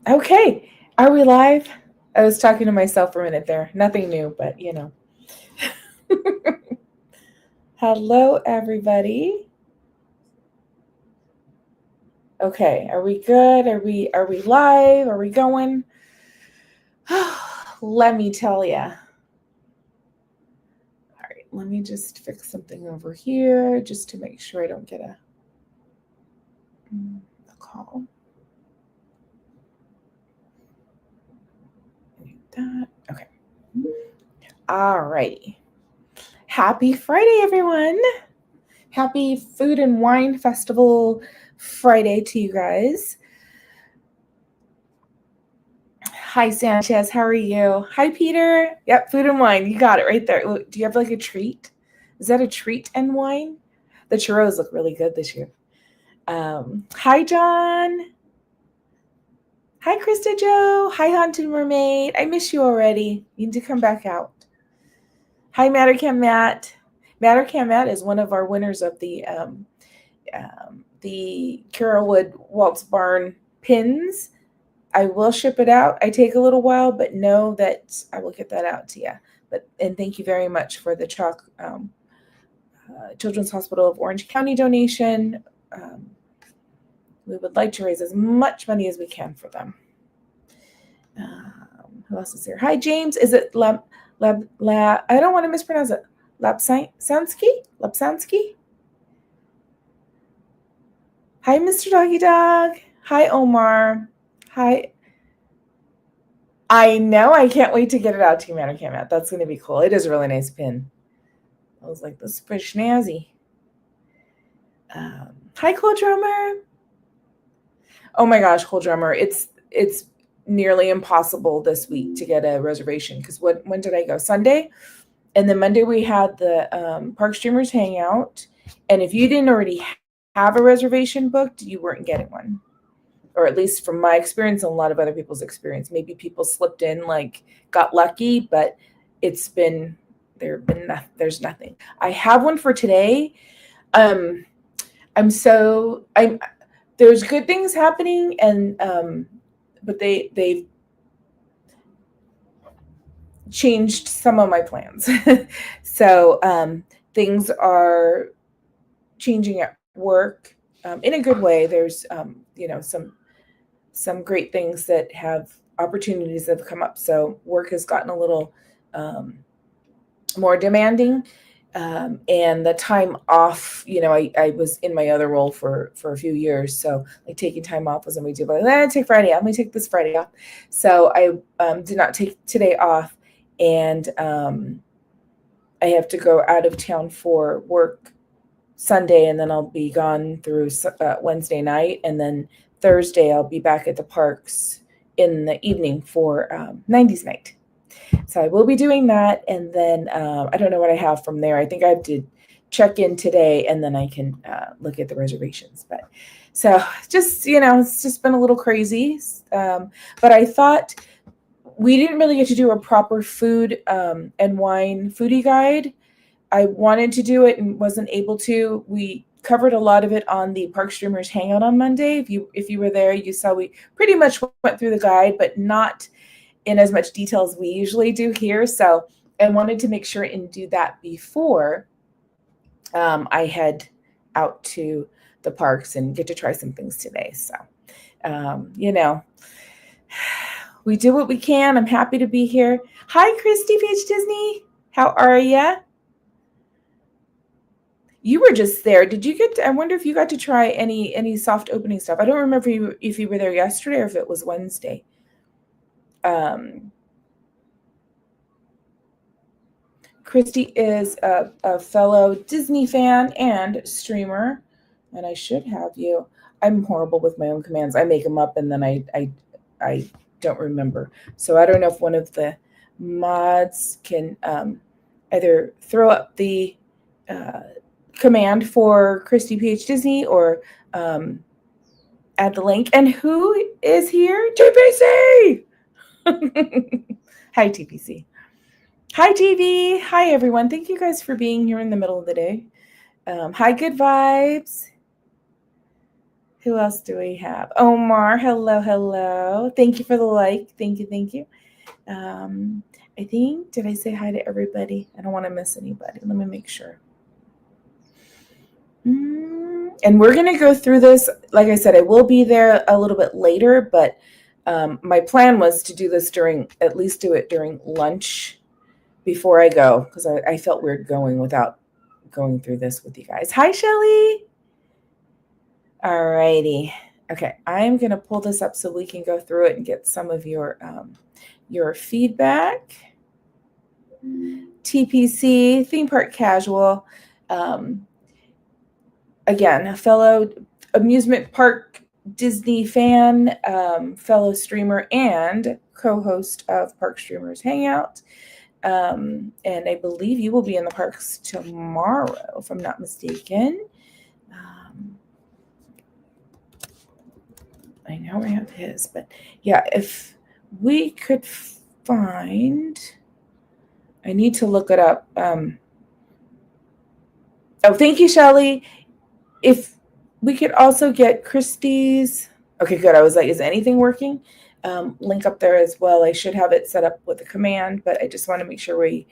Okay, are we live? I was talking to myself for a minute there. Nothing new, but Hello, everybody. Okay, are we good? Are we live? Are we going? Let me tell you. All right, let me just fix something over here just to make sure I don't get a call. That okay. All righty. Happy Friday, everyone. Happy Food and Wine Festival Friday to you guys. Hi, Sanchez. How are you? Hi, Peter. Yep, food and wine. You got it right there. Do you have like a treat? Is that a treat and wine? The churros look really good this year. Hi, John. Hi, Krista Joe. Hi, Haunted Mermaid. I miss you already. You need to come back out. Hi, Mattercam Matt. Mattercam Matt is one of our winners of the Carolwood Waltz Barn pins. I will ship it out. I take a little while, but know that I will get that out to you. And thank you very much for the Children's Hospital of Orange County donation. We would like to raise as much money as we can for them. Who else is here? Hi, James. Is it I don't want to mispronounce it. Lapsansky? Hi, Mr. Doggy Dog. Hi, Omar. Hi. I know. I can't wait to get it out to you, Mattercam Matt. That's going to be cool. It is a really nice pin. I was like, this is pretty snazzy. Hi, Cold Drummer. Oh my gosh, Cold Drummer. It's nearly impossible this week to get a reservation because when did I go? Sunday? And then Monday we had the Park Streamers Hangout. And if you didn't already have a reservation booked, you weren't getting one. Or at least from my experience and a lot of other people's experience. Maybe people slipped in, got lucky, but there's nothing. I have one for today. There's good things happening, and but they've changed some of my plans. So things are changing at work in a good way. There's some great things that have opportunities that have come up. So work has gotten a little more demanding. And the time off, I was in my other role for a few years. So taking time off wasn't a big deal. But take Friday off. Let me take this Friday off. So I did not take today off. And I have to go out of town for work Sunday. And then I'll be gone through Wednesday night. And then Thursday, I'll be back at the parks in the evening for 90s night. So I will be doing that, and then I don't know what I have from there. I think I have to check in today, and then I can look at the reservations. But so just, it's just been a little crazy. But I thought we didn't really get to do a proper food and wine foodie guide. I wanted to do it and wasn't able to. We covered a lot of it on the Park Streamers Hangout on Monday. If you were there, you saw we pretty much went through the guide, but not in as much detail as we usually do here. So I wanted to make sure and do that before I head out to the parks and get to try some things today. So, we do what we can. I'm happy to be here. Hi, Christy Peach Disney. How are ya? You were just there. Did you I wonder if you got to try any soft opening stuff. I don't remember if you were there yesterday or if it was Wednesday. Christy is a fellow Disney fan and streamer, and I should have you. I'm horrible with my own commands. I make them up and then I don't remember. So I don't know if one of the mods can either throw up the command for Christy PH Disney or add the link. And who is here? TPC! Hi, TPC. Hi, TV. Hi, everyone. Thank you guys for being here in the middle of the day. Hi, Good Vibes. Who else do we have? Omar, hello, hello. Thank you for the like. Thank you, thank you. I think, did I say hi to everybody? I don't want to miss anybody. Let me make sure. And we're going to go through this. Like I said, I will be there a little bit later, but my plan was to do this at least do it during lunch before I go, because I felt weird going without going through this with you guys. Hi, Shelly. All righty. Okay, I'm going to pull this up so we can go through it and get some of your feedback. TPC, theme park casual. Again, a fellow amusement park Disney fan, fellow streamer, and co-host of Park Streamers Hangout. And I believe you will be in the parks tomorrow, if I'm not mistaken. I know I have his, but yeah, if we could find, I need to look it up. Oh, thank you, Shelly. If we could also get Christie's, okay, good. I was like, is anything working? Link up there as well. I should have it set up with a command, but I just want to make sure we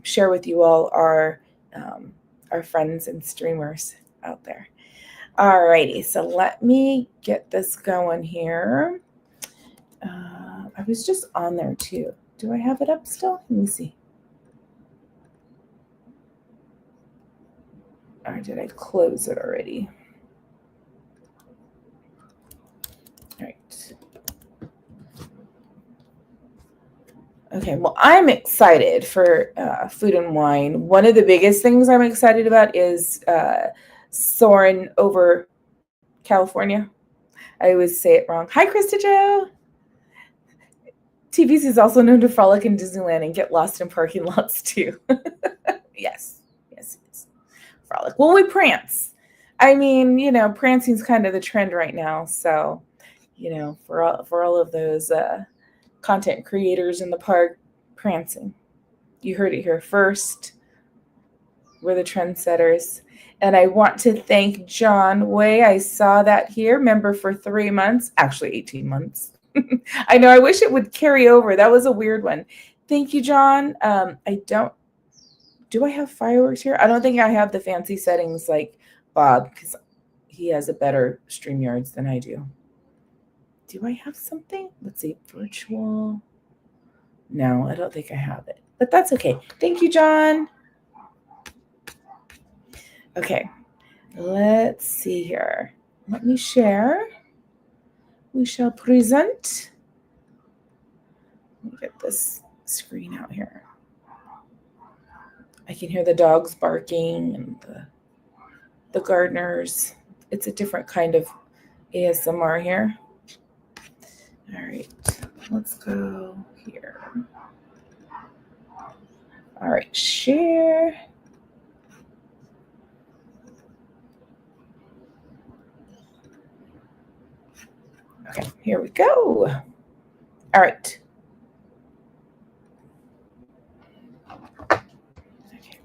share with you all our friends and streamers out there. All righty, so let me get this going here. I was just on there too. Do I have it up still? Let me see. Or did I close it already? All right. Okay, well, I'm excited for Food and Wine. One of the biggest things I'm excited about is soaring over California. I always say it wrong. Hi, Krista Jo. TBC is also known to frolic in Disneyland and get lost in parking lots too. Yes, it is. Frolic. Well, we prance. I mean, prancing's kind of the trend right now. So, for all of those content creators in the park, prancing. You heard it here first. We're the trendsetters. And I want to thank John Way. I saw that here, member for 3 months, actually 18 months. I know, I wish it would carry over. That was a weird one. Thank you, John. Do I have fireworks here? I don't think I have the fancy settings like Bob, because he has a better StreamYards than I do. Do I have something? Let's see, virtual. No, I don't think I have it, but that's okay. Thank you, John. Okay, let's see here. Let me share. We shall present. Let me get this screen out here. I can hear the dogs barking and the gardeners. It's a different kind of ASMR here. All right, let's go here. All right, share. Okay, here we go. All right. Okay,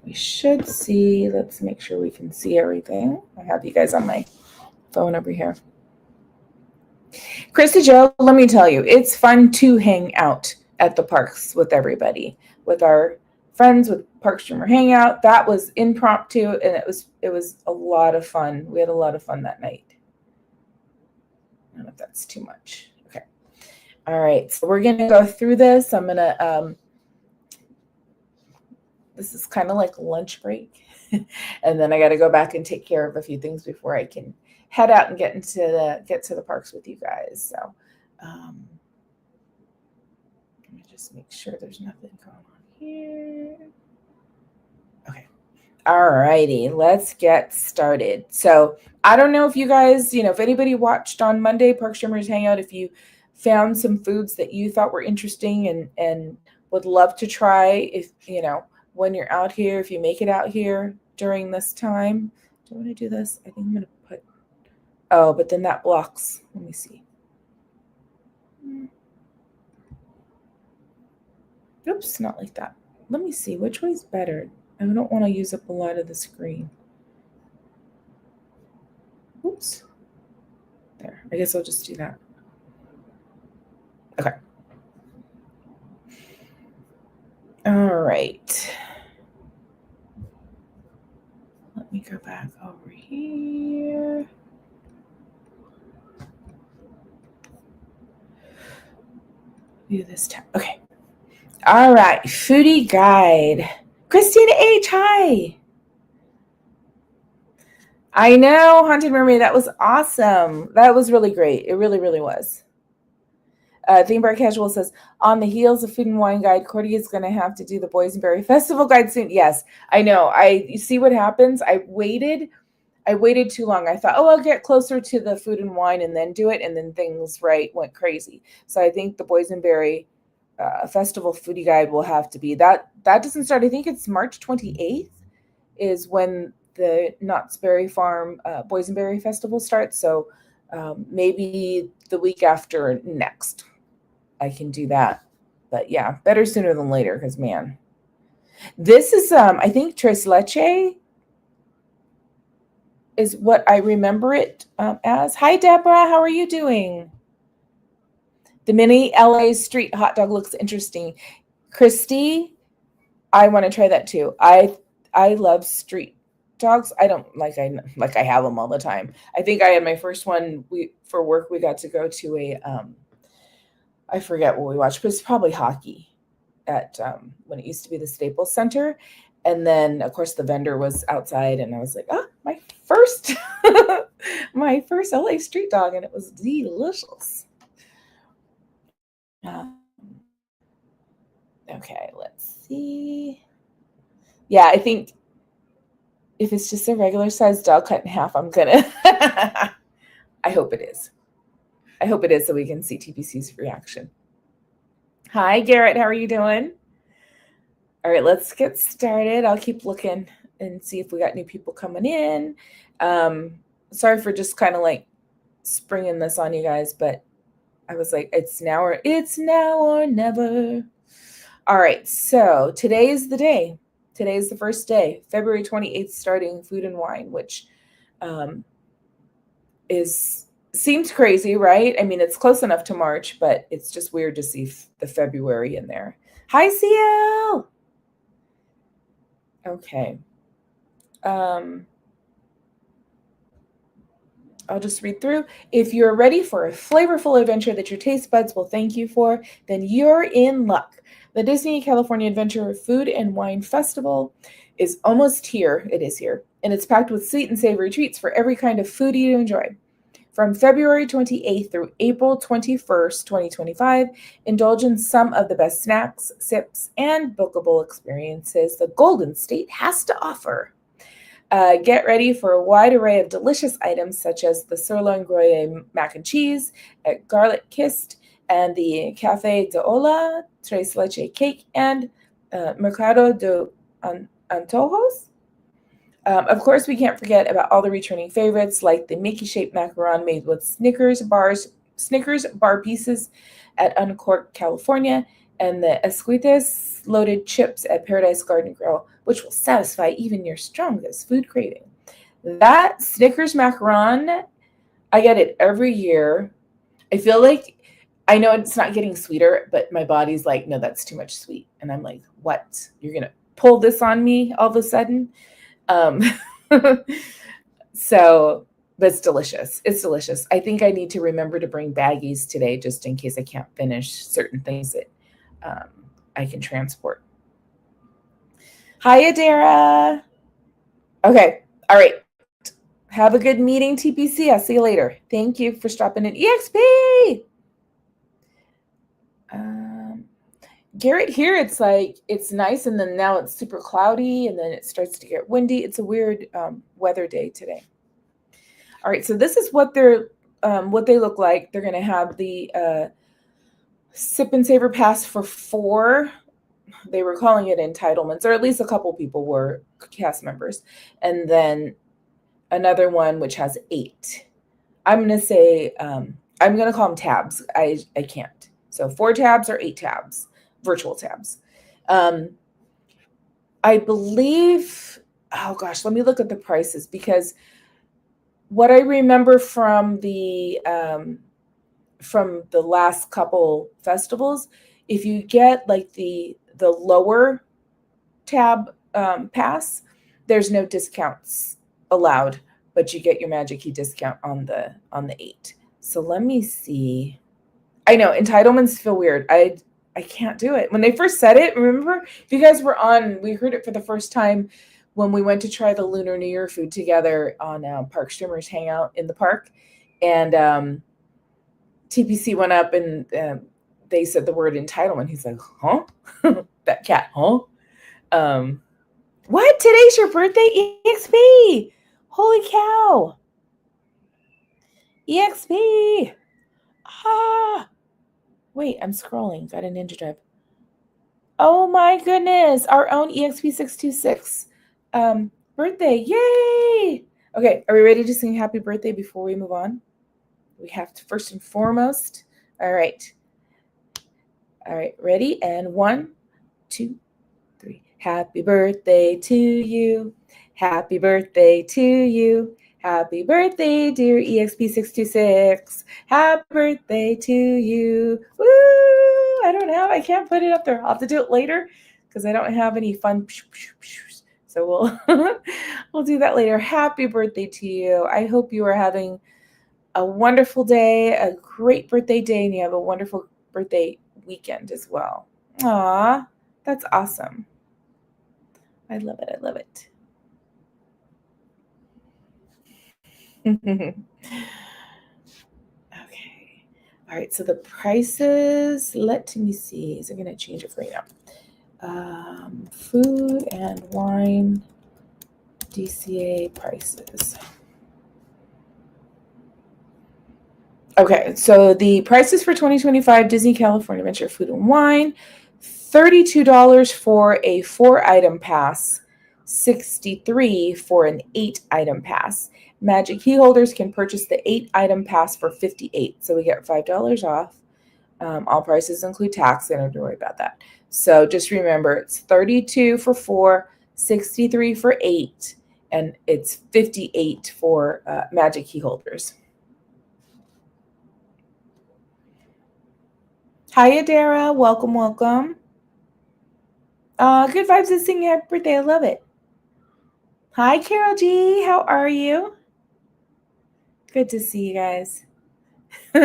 we should see, let's make sure we can see everything. I have you guys on my phone over here. Krista Jo, let me tell you, it's fun to hang out at the parks with everybody, with our friends, with Park Streamer Hangout. That was impromptu, and it was a lot of fun. We had a lot of fun that night. I don't know if that's too much. Okay. All right, so we're going to go through this. I'm going to, this is kind of like lunch break. And then I got to go back and take care of a few things before I can head out and get to the parks with you guys. So let me just make sure there's nothing going on here. Okay. All righty, let's get started. So I don't know if you guys, if anybody watched on Monday, Park Streamers Hangout, if you found some foods that you thought were interesting and would love to try, if, when you're out here, if you make it out here during this time. Do I want to do this? I think I'm going to put, oh, but then that blocks. Let me see. Oops, not like that. Let me see, which way is better? I don't want to use up a lot of the screen. Oops. There. I guess I'll just do that. Okay. All right. Let me go back over here. Do this tab. Okay. All right. Foodie guide. Christina H. Hi. I know, Haunted Mermaid. That was awesome. That was really great. It really, really was. Theme Bar Casual says, on the heels of Food and Wine Guide, Cordy is going to have to do the Boysenberry Festival Guide soon. Yes, I know. You see what happens? I waited too long. I thought, I'll get closer to the Food and Wine and then do it. And then things went crazy. So I think the Boysenberry Festival Foodie Guide will have to be that. That doesn't start. I think it's March 28th is when the Knott's Berry Farm Boysenberry Festival starts. So maybe the week after next, I can do that. But yeah, better sooner than later because, man, this is, I think Tres Leche is what I remember it as. Hi, Deborah. How are you doing? The mini LA street hot dog looks interesting. Christy, I want to try that too. I love street dogs. I don't like I have them all the time. I think I had my first one for work. We got to go to a I forget what we watched, but it's probably hockey at when it used to be the Staples Center. And then of course the vendor was outside and I was like, my first my first LA street dog, and it was delicious. Okay, let's see. Yeah, I think if it's just a regular sized dog cut in half, I'm gonna I hope it is. I hope it is so we can see TPC's reaction. Hi, Garrett. How are you doing? All right, let's get started. I'll keep looking and see if we got new people coming in. Sorry for just kind of like springing this on you guys, but I was like, it's now or never. All right, so today is the day. Today is the first day, February 28th, starting Food and Wine, which seems crazy, right? I mean, it's close enough to March, but it's just weird to see the February in there. Hi, CL. Okay. I'll just read through. If you're ready for a flavorful adventure that your taste buds will thank you for, then you're in luck. The Disney California Adventure Food and Wine Festival is almost here. It is here. And it's packed with sweet and savory treats for every kind of foodie to enjoy. From February 28th through April 21st, 2025, indulge in some of the best snacks, sips, and bookable experiences the Golden State has to offer. Get ready for a wide array of delicious items such as the sirloin Gruyere mac and cheese, garlic kissed, and the Café de Ola, Tres Leche cake, and Mercado de Antojos. Of course, we can't forget about all the returning favorites like the Mickey-shaped macaron made with Snickers bar pieces at Uncorked, California, and the esquites loaded chips at Paradise Garden Grill, which will satisfy even your strongest food craving. That Snickers macaron, I get it every year. I feel like I know it's not getting sweeter, but my body's like, no, that's too much sweet. And I'm like, what? You're going to pull this on me all of a sudden? So, but it's delicious. It's delicious. I think I need to remember to bring baggies today just in case I can't finish certain things that I can transport. Hi, Adara. Okay. All right. Have a good meeting, TPC. I'll see you later. Thank you for stopping in. EXP. Garrett, here it's like it's nice, and then now it's super cloudy, and then it starts to get windy. It's a weird weather day today. All right, so this is what they look like. They're going to have the Sip and Savor Pass for 4. They were calling it entitlements, or at least a couple people were cast members, and then another one which has 8. I'm going to say I'm going to call them tabs. I can't. So 4 tabs or 8 tabs. Virtual tabs. I believe, oh gosh, let me look at the prices because what I remember from the last couple festivals, if you get like the lower tab pass, there's no discounts allowed, but you get your Magic Key discount on the 8. So let me see. I know entitlements feel weird. I can't do it. When they first said it, remember if you guys were on, we heard it for the first time when we went to try the Lunar New Year food together on Park Streamers Hangout in the park, and TPC went up and they said the word entitlement. He's like, huh? That cat, huh? Um, what? Today's your birthday, EXP? Holy cow! EXP! Ah! Wait, I'm scrolling. Got a ninja drive. Oh my goodness! Our own EXP626 birthday! Yay! Okay, are we ready to sing happy birthday before we move on? We have to first and foremost. All right. All right, ready? And 1, 2, 3. Happy birthday to you. Happy birthday to you. Happy birthday, dear EXP626. Happy birthday to you. Woo! I can't put it up there. I'll have to do it later because I don't have any fun. So we'll do that later. Happy birthday to you. I hope you are having a wonderful day, a great birthday day, and you have a wonderful birthday weekend as well. Aw, that's awesome. I love it. I love it. Okay. All right. So the prices, let me see. Is it going to change it for you now? Food and wine DCA prices. Okay. So the prices for 2025 Disney California Adventure Food and Wine, $32 for a 4-item pass, $63 for an 8-item pass. Magic Key holders can purchase the 8-item pass for $58, so we get $5 off. All prices include tax. I don't have to worry about that. So just remember, it's $32 for 4, $63 for 8, and it's $58 for Magic Key holders. Hi, Adara. Welcome, welcome. Good vibes and singing happy birthday. I love it. Hi, Carol G. How are you? Good to see you guys. I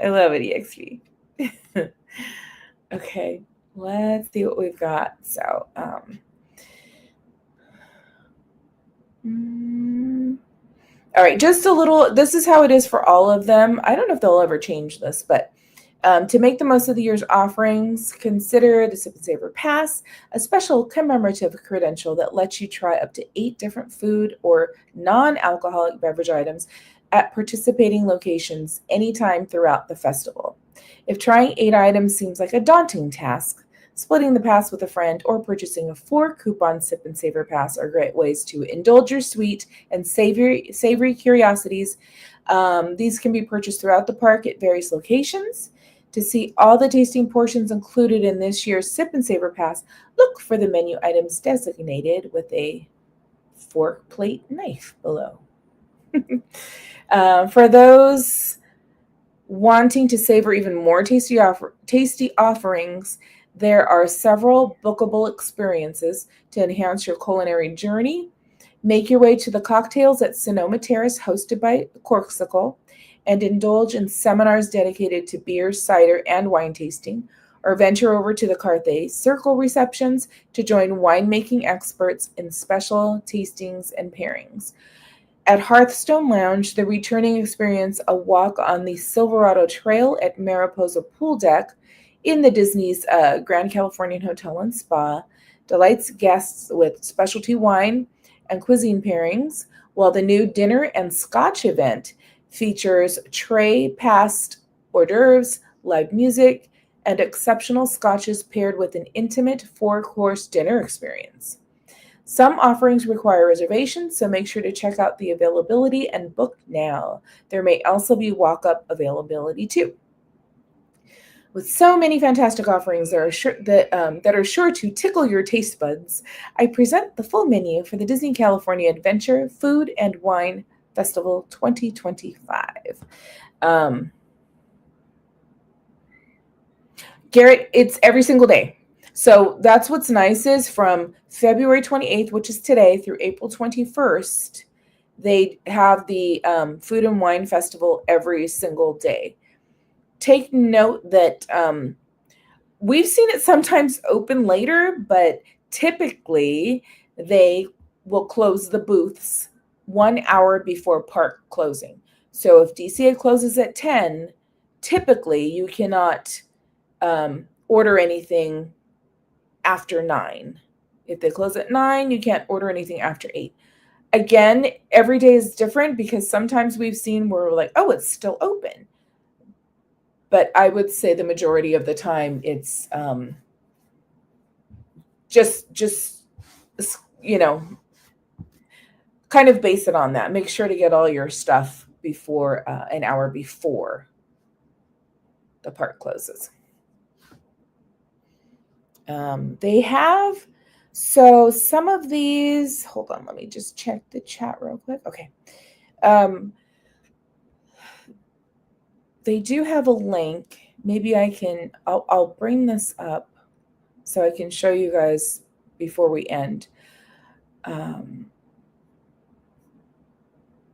love it, EXP. Okay, let's see what we've got. So, all right, just a little, this is how it is for all of them. I don't know if they'll ever change this, but to make the most of the year's offerings, consider the Sip and Savor Pass, a special commemorative credential that lets you try up to 8 different food or non-alcoholic beverage items at participating locations anytime throughout the festival. If trying 8 items seems like a daunting task, splitting the pass with a friend or purchasing a 4-coupon Sip and Savor Pass are great ways to indulge your sweet and savory curiosities. These can be purchased throughout the park at various locations. To see all the tasting portions included in this year's Sip and Savor Pass, look for the menu items designated with a fork, plate, knife below. For those wanting to savor even more tasty offerings, there are several bookable experiences to enhance your culinary journey. Make your way to the cocktails at Sonoma Terrace, hosted by Corksicle, and indulge in seminars dedicated to beer, cider, and wine tasting, or venture over to the Carthay Circle receptions to join winemaking experts in special tastings and pairings. At Hearthstone Lounge, the returning experience a walk on the Silverado Trail at Mariposa Pool Deck in the Disney's Grand Californian Hotel and Spa delights guests with specialty wine and cuisine pairings, while the new Dinner and Scotch event features tray-passed hors d'oeuvres, live music, and exceptional scotches paired with an intimate 4-course dinner experience. Some offerings require reservations, so make sure to check out the availability and book now. There may also be walk-up availability too. With so many fantastic offerings that are sure to tickle your taste buds, I present the full menu for the Disney California Adventure Food and Wine Festival 2025. Um, Garrett, it's every single day. So that's what's nice is from February 28th, which is today, through April 21st, they have the Food and Wine Festival every single day. Take note that we've seen it sometimes open later, but typically they will close the booths 1 hour before park closing. So if DCA closes at 10, typically you cannot order anything after 9. If they close at 9, you can't order anything after 8. Again, every day is different because sometimes we've seen where we're like, oh, it's still open. But I would say the majority of the time it's just kind of base it on that. Make sure to get all your stuff before an hour before the park closes. They have, so some of these, hold on, let me just check the chat real quick. Okay. They do have a link. Maybe I'll bring this up so I can show you guys before we end.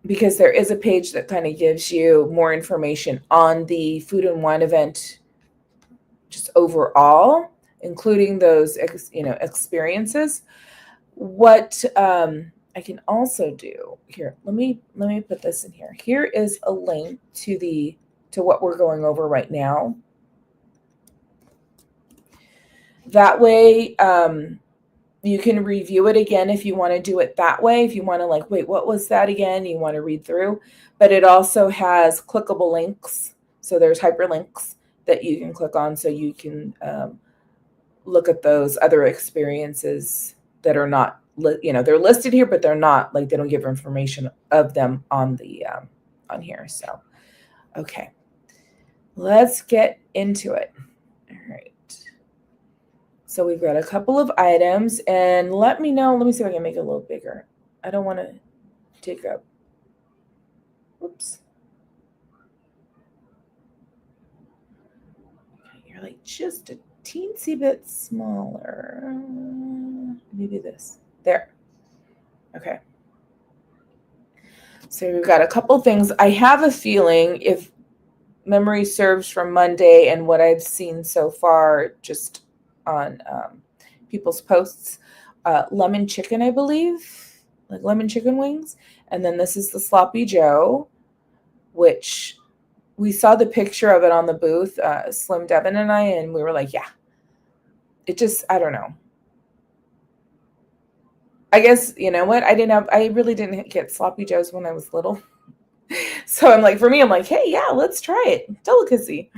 Because there is a page that kind of gives you more information on the food and wine event, just overall, including those experiences. What I can also do here, let me put this in here. Here is a link to what we're going over right now. That way, you can review it again if you want to do it that way. If you want to wait, what was that again? You want to read through. But it also has clickable links. So there's hyperlinks that you can click on so you can look at those other experiences that are not, they're listed here, but they're not, they don't give information of them on here. So, okay, let's get into it. All right. So we've got a couple of items, and let me see if I can make it a little bigger. I don't want to take up, oops. You're just a teensy bit smaller. Maybe this, there. Okay. So we've got a couple things. I have a feeling, if memory serves, from Monday and what I've seen so far, just on people's posts, lemon chicken, I believe, lemon chicken wings. And then this is the Sloppy Joe, which we saw the picture of it on the booth, Slim Devin and I, and we were like, yeah, it just, I don't know. I guess, you know what? I really didn't get Sloppy Joes when I was little. So for me, I'm like, hey, yeah, let's try it. Delicacy.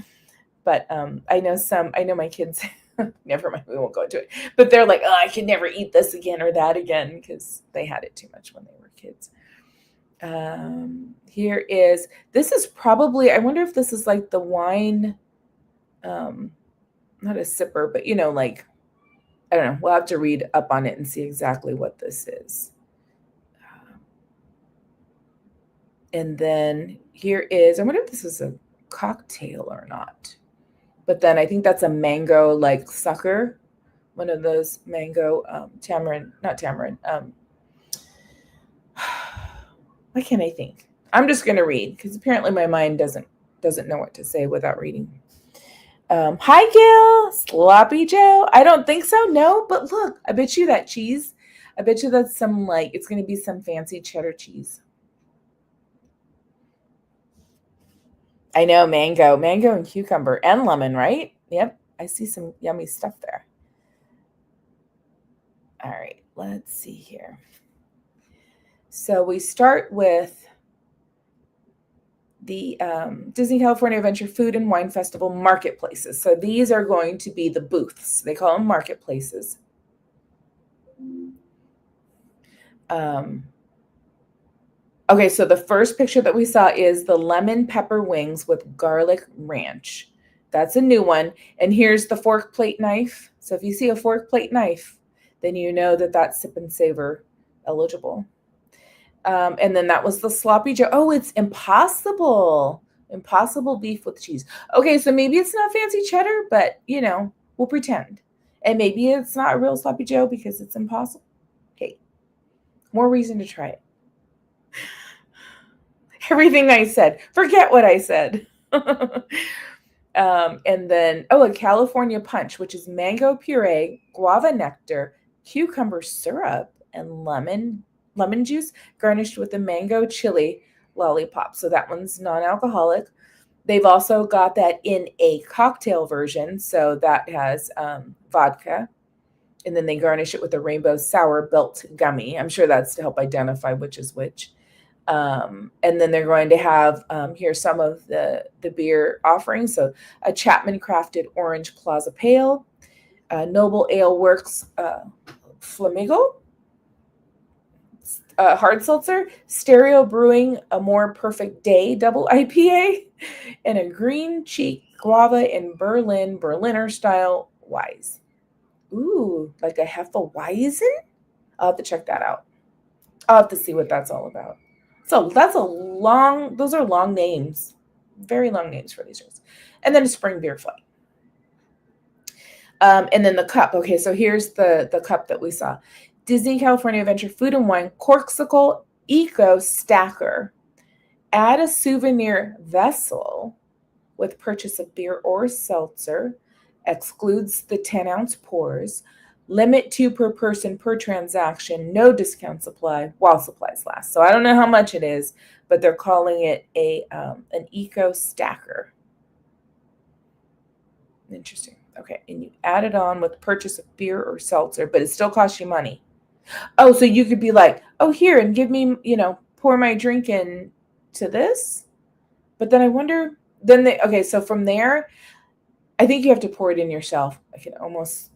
But I know my kids, never mind, we won't go into it. But they're like, oh, I can never eat this again or that again because they had it too much when they were kids. This is probably, I wonder if this is the wine, not a sipper, but I don't know. We'll have to read up on it and see exactly what this is. And then here is, I wonder if this is a cocktail or not. But then I think that's a mango sucker, one of those mango not tamarind. Why can't I think? I'm just going to read because apparently my mind doesn't know what to say without reading. Hi, Gil. Sloppy Joe. I don't think so. No, but look, I bet you that cheese. I bet you that's some it's going to be some fancy cheddar cheese. I know, mango and cucumber and lemon, right? Yep. I see some yummy stuff there. All right, let's see here. So we start with the Disney California Adventure Food and Wine Festival marketplaces. So these are going to be the booths. They call them marketplaces. Okay, so the first picture that we saw is the lemon pepper wings with garlic ranch. That's a new one. And here's the fork plate knife. So if you see a fork plate knife, then you know that that's Sip and Savor eligible. And then that was the sloppy Joe. Oh, it's impossible. Impossible beef with cheese. Okay, so maybe it's not fancy cheddar, but we'll pretend. And maybe it's not a real sloppy Joe because it's impossible. Hey, more reason to try it. Everything I said. Forget what I said. And then, a California punch, which is mango puree, guava nectar, cucumber syrup, and lemon juice garnished with a mango chili lollipop. So that one's non-alcoholic. They've also got that in a cocktail version. So that has vodka. And then they garnish it with a rainbow sour belt gummy. I'm sure that's to help identify which is which. And then they're going to have here's some of the beer offerings. So a Chapman Crafted Orange Plaza Pale, Noble Ale Works Flamigo, hard seltzer, Stereo Brewing A More Perfect Day double IPA, and a Green Cheek Guava in Berliner style Weiss. Ooh, like a Hefeweizen? I'll have to check that out. I'll have to see what that's all about. So those are long names, very long names for these drinks. And then a spring beer flight. And then the cup. Okay, so here's the cup that we saw. Disney California Adventure Food and Wine Corksicle Eco Stacker. Add a souvenir vessel with purchase of beer or seltzer. Excludes the 10-ounce pours. Limit 2 per person per transaction. No discounts apply while supplies last. So I don't know how much it is, but they're calling it an eco stacker. Interesting. Okay, and you add it on with purchase of beer or seltzer, but it still costs you money. Oh, so you could be like, oh, here, and give me, pour my drink into this. But then I wonder, so from there, I think you have to pour it in yourself. I can almost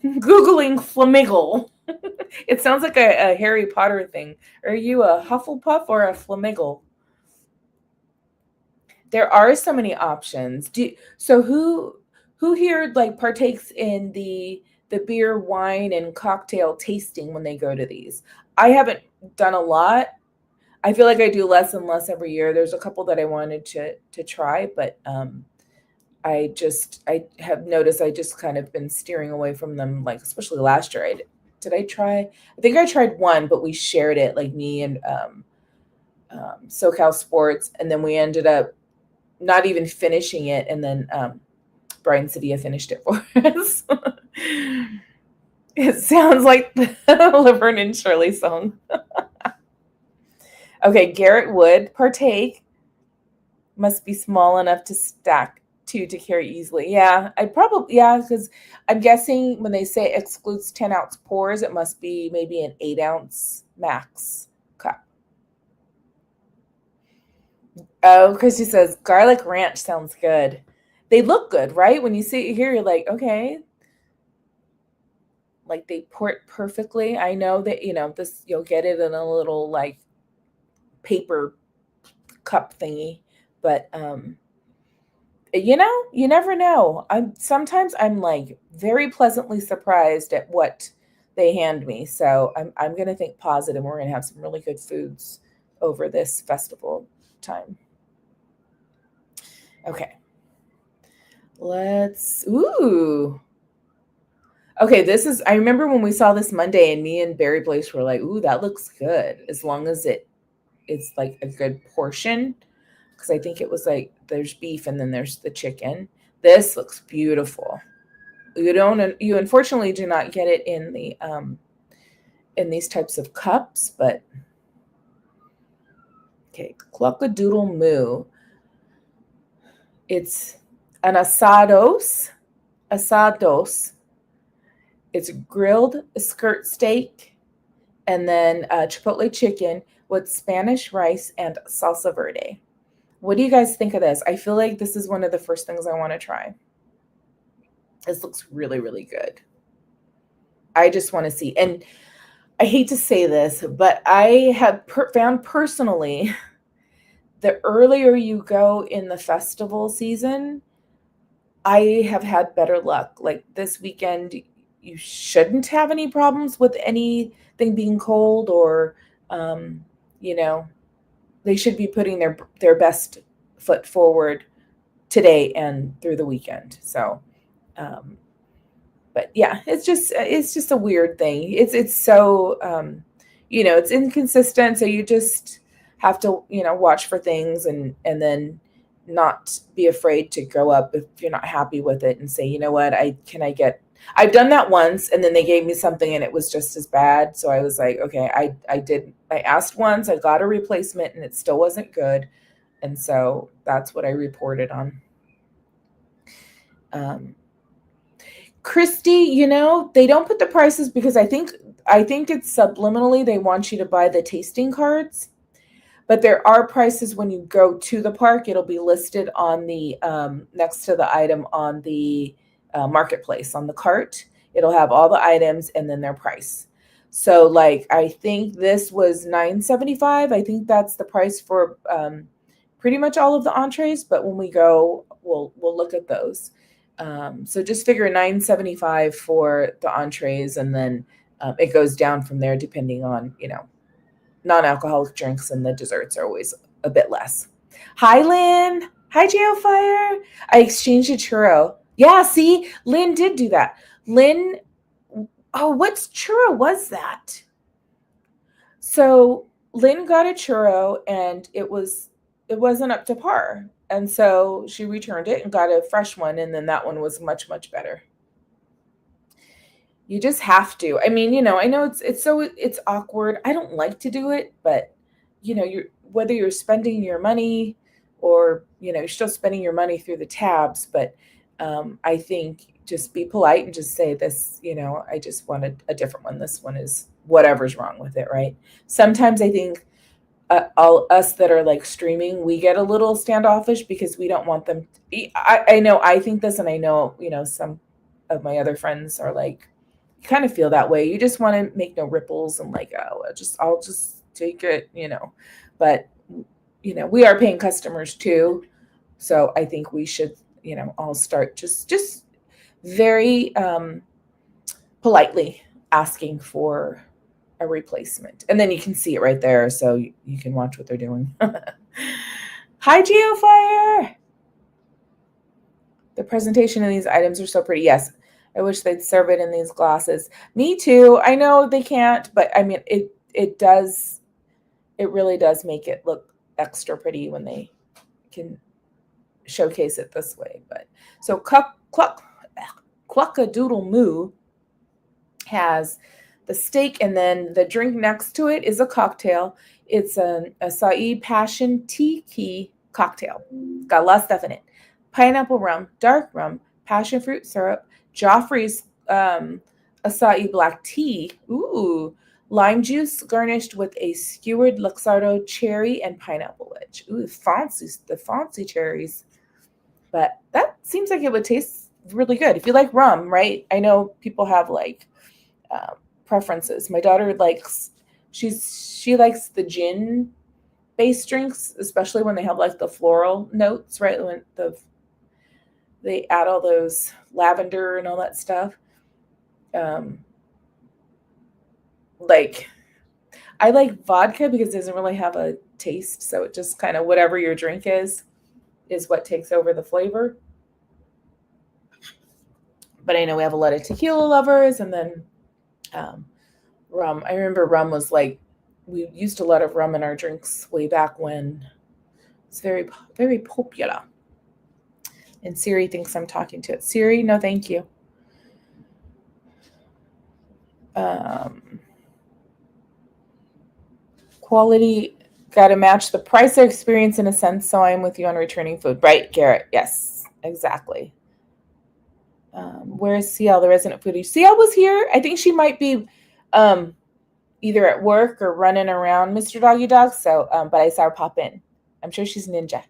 Googling Flamingle. It sounds like a Harry Potter thing. Are you a Hufflepuff or a Flamingle? There are so many options. So who here like partakes in the beer, wine, and cocktail tasting when they go to these? I haven't done a lot. I feel like I do less and less every year. There's a couple that I wanted to try, but I have noticed I just kind of been steering away from them, like especially last year. I think I tried one, but we shared it, like me and SoCal Sports, and then we ended up not even finishing it, and then Brian Sevilla finished it for us. It sounds like the Laverne and Shirley song. Okay, Garrett Wood, partake. Must be small enough to stack 2 to carry easily. Yeah, because I'm guessing when they say excludes 10-ounce pours, it must be maybe an 8-ounce max cup. Oh, Christy says garlic ranch sounds good. They look good, right? When you see it here, you're like, okay. Like they pour it perfectly. I know that, this, you'll get it in a little like paper cup thingy, but you never know. Sometimes I'm like very pleasantly surprised at what they hand me. So I'm going to think positive. We're going to have some really good foods over this festival time. Okay. Okay, I remember when we saw this Monday and me and Barry Blaze were like, ooh, that looks good. As long as it's like a good portion. Because I think it was like there's beef and then there's the chicken. This looks beautiful. You unfortunately do not get it in the in these types of cups, but okay, Cluckadoodle Moo. It's an asados. It's grilled skirt steak and then chipotle chicken with Spanish rice and salsa verde. What do you guys think of this? I feel like this is one of the first things I want to try. This looks really, really good. I just want to see. And I hate to say this, but I have found personally, the earlier you go in the festival season, I have had better luck. Like this weekend, you shouldn't have any problems with anything being cold, or, um, you know, they should be putting their best foot forward today and through the weekend. So, um, but yeah, it's just a weird thing. It's so, it's inconsistent. So you just have to, watch for things, and then not be afraid to grow up if you're not happy with it, and say, you know what, I've done that once, and then they gave me something and it was just as bad. So I was like, okay, I asked once, I got a replacement and it still wasn't good. And so that's what I reported on. Um, Christy, they don't put the prices because I think it's subliminally they want you to buy the tasting cards, but there are prices when you go to the park. It'll be listed on the next to the item on the marketplace on the cart. It'll have all the items and then their price. So, like, I think this was $9.75. I think that's the price for pretty much all of the entrees. But when we go, we'll look at those. So just figure $9.75 for the entrees, and then it goes down from there depending on, non-alcoholic drinks, and the desserts are always a bit less. Hi, Lynn. Hi, Geofire. I exchanged a churro. Yeah, see, Lynn did do that. Lynn, oh, what's churro was that? So Lynn got a churro and it wasn't up to par. And so she returned it and got a fresh one, and then that one was much, much better. You just have to. I mean, I know it's awkward. I don't like to do it, but you're whether you're spending your money, or you're still spending your money through the tabs, but I think just be polite and just say this. I just wanted a different one. This one is whatever's wrong with it, right? Sometimes I think all us that are like streaming, we get a little standoffish because we don't want them. I know I think this, and I know some of my other friends are like, kind of feel that way. You just want to make no ripples, and like, oh, I'll just take it, But we are paying customers too, so I think we should, all start just very politely asking for a replacement, and then you can see it right there, so you can watch what they're doing. Hi, Geofire. The presentation of these items are so pretty. Yes, I wish they'd serve it in these glasses. Me too. I know they can't, but I mean, it does. It really does make it look extra pretty when they can showcase it this way. But so Cluck-a-Doodle Moo has the steak, and then the drink next to it is a cocktail. It's an acai passion tiki cocktail. It's got a lot of stuff in it: pineapple rum, dark rum, passion fruit syrup, Joffrey's acai black tea, ooh, lime juice garnished with a skewered Luxardo cherry and pineapple wedge. Ooh, the fancy cherries. But that seems like it would taste really good if you like rum, right? I know people have like preferences. My daughter she likes the gin based drinks, especially when they have like the floral notes, right? When they add all those lavender and all that stuff. Like, I like vodka because it doesn't really have a taste, so it just kind of, whatever your drink is what takes over the flavor. But I know we have a lot of tequila lovers, and then rum. I remember rum was like, we used a lot of rum in our drinks way back when. It's very, very popular. And Siri thinks I'm talking to it. Siri, no, thank you. Quality got to match the price or experience in a sense. So I'm with you on returning food. Right, Garrett? Yes, exactly. Where's CL, the resident foodie? CL was here. I think she might be either at work or running around, Mr. Doggy Dog. So, but I saw her pop in. I'm sure she's ninja.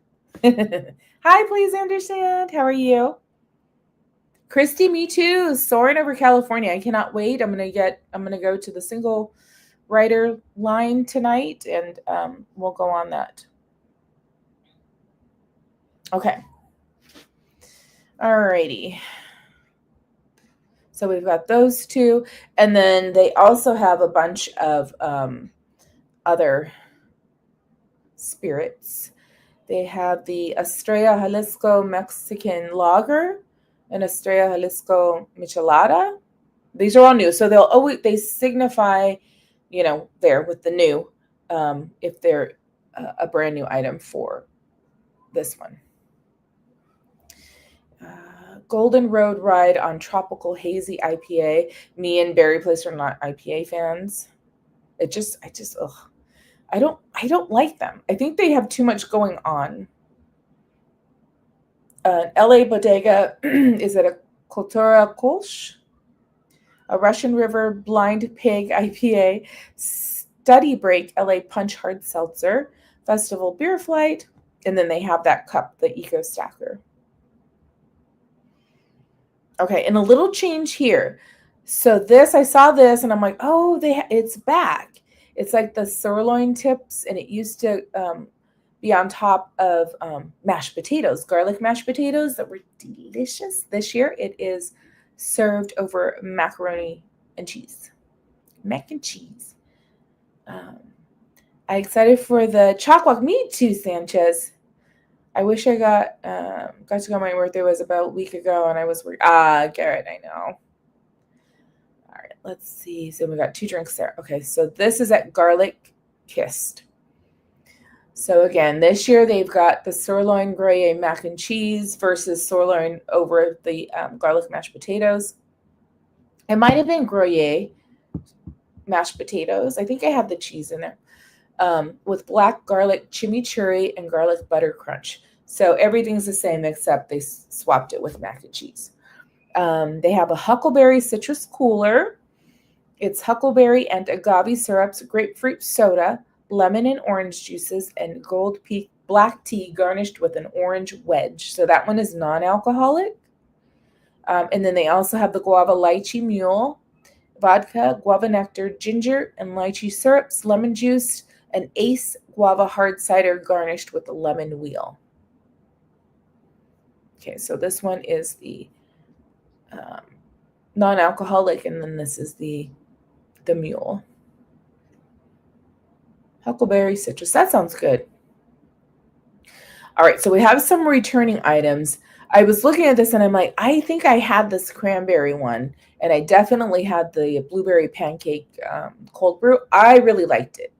Hi, please understand. How are you? Christy, me too. Soaring over California. I cannot wait. I'm gonna go to the single rider line tonight, and we'll go on that. Okay. Alrighty. So we've got those two. And then they also have a bunch of other spirits. They have the Estrella Jalisco Mexican Lager and Estrella Jalisco Michelada. These are all new. So they signify, there with the new, if they're a brand new item for this one. Golden Road Ride on Tropical Hazy IPA. Me and Berry Place are not IPA fans. I don't like them. I think they have too much going on. LA Bodega is it a Kultura Kolsch? A Russian River Blind Pig IPA. Study Break LA Punch Hard Seltzer. Festival Beer Flight. And then they have that cup, the Eco Stacker. Okay, and a little change here. So I saw this and I'm like, oh, it's back. It's like the sirloin tips, and it used to be on top of mashed potatoes, garlic mashed potatoes that were delicious. This year it is served over macaroni and cheese. Mac and cheese. I'm excited for the Chocolate. Me too, Sanchez. I wish I got to go. My birthday was about a week ago, and I was worried. Garrett, I know. All right, let's see. So we got 2 drinks there. Okay, so this is at Garlic Kissed. So again, this year they've got the sirloin Gruyere mac and cheese versus sirloin over the garlic mashed potatoes. It might have been Gruyere mashed potatoes. I think I had the cheese in there. With black garlic chimichurri and garlic butter crunch. So everything's the same except they swapped it with mac and cheese. They have a huckleberry citrus cooler. It's huckleberry and agave syrups, grapefruit soda, lemon and orange juices, and Gold Peak black tea garnished with an orange wedge. So that one is non-alcoholic. And then they also have the guava lychee mule, vodka, guava nectar, ginger, and lychee syrups, lemon juice, an Ace guava hard cider garnished with a lemon wheel. Okay, so this one is the non-alcoholic, and then this is the mule. Huckleberry citrus. That sounds good. All right, so we have some returning items. I was looking at this and I'm like, I think I had this cranberry one, and I definitely had the blueberry pancake cold brew. I really liked it.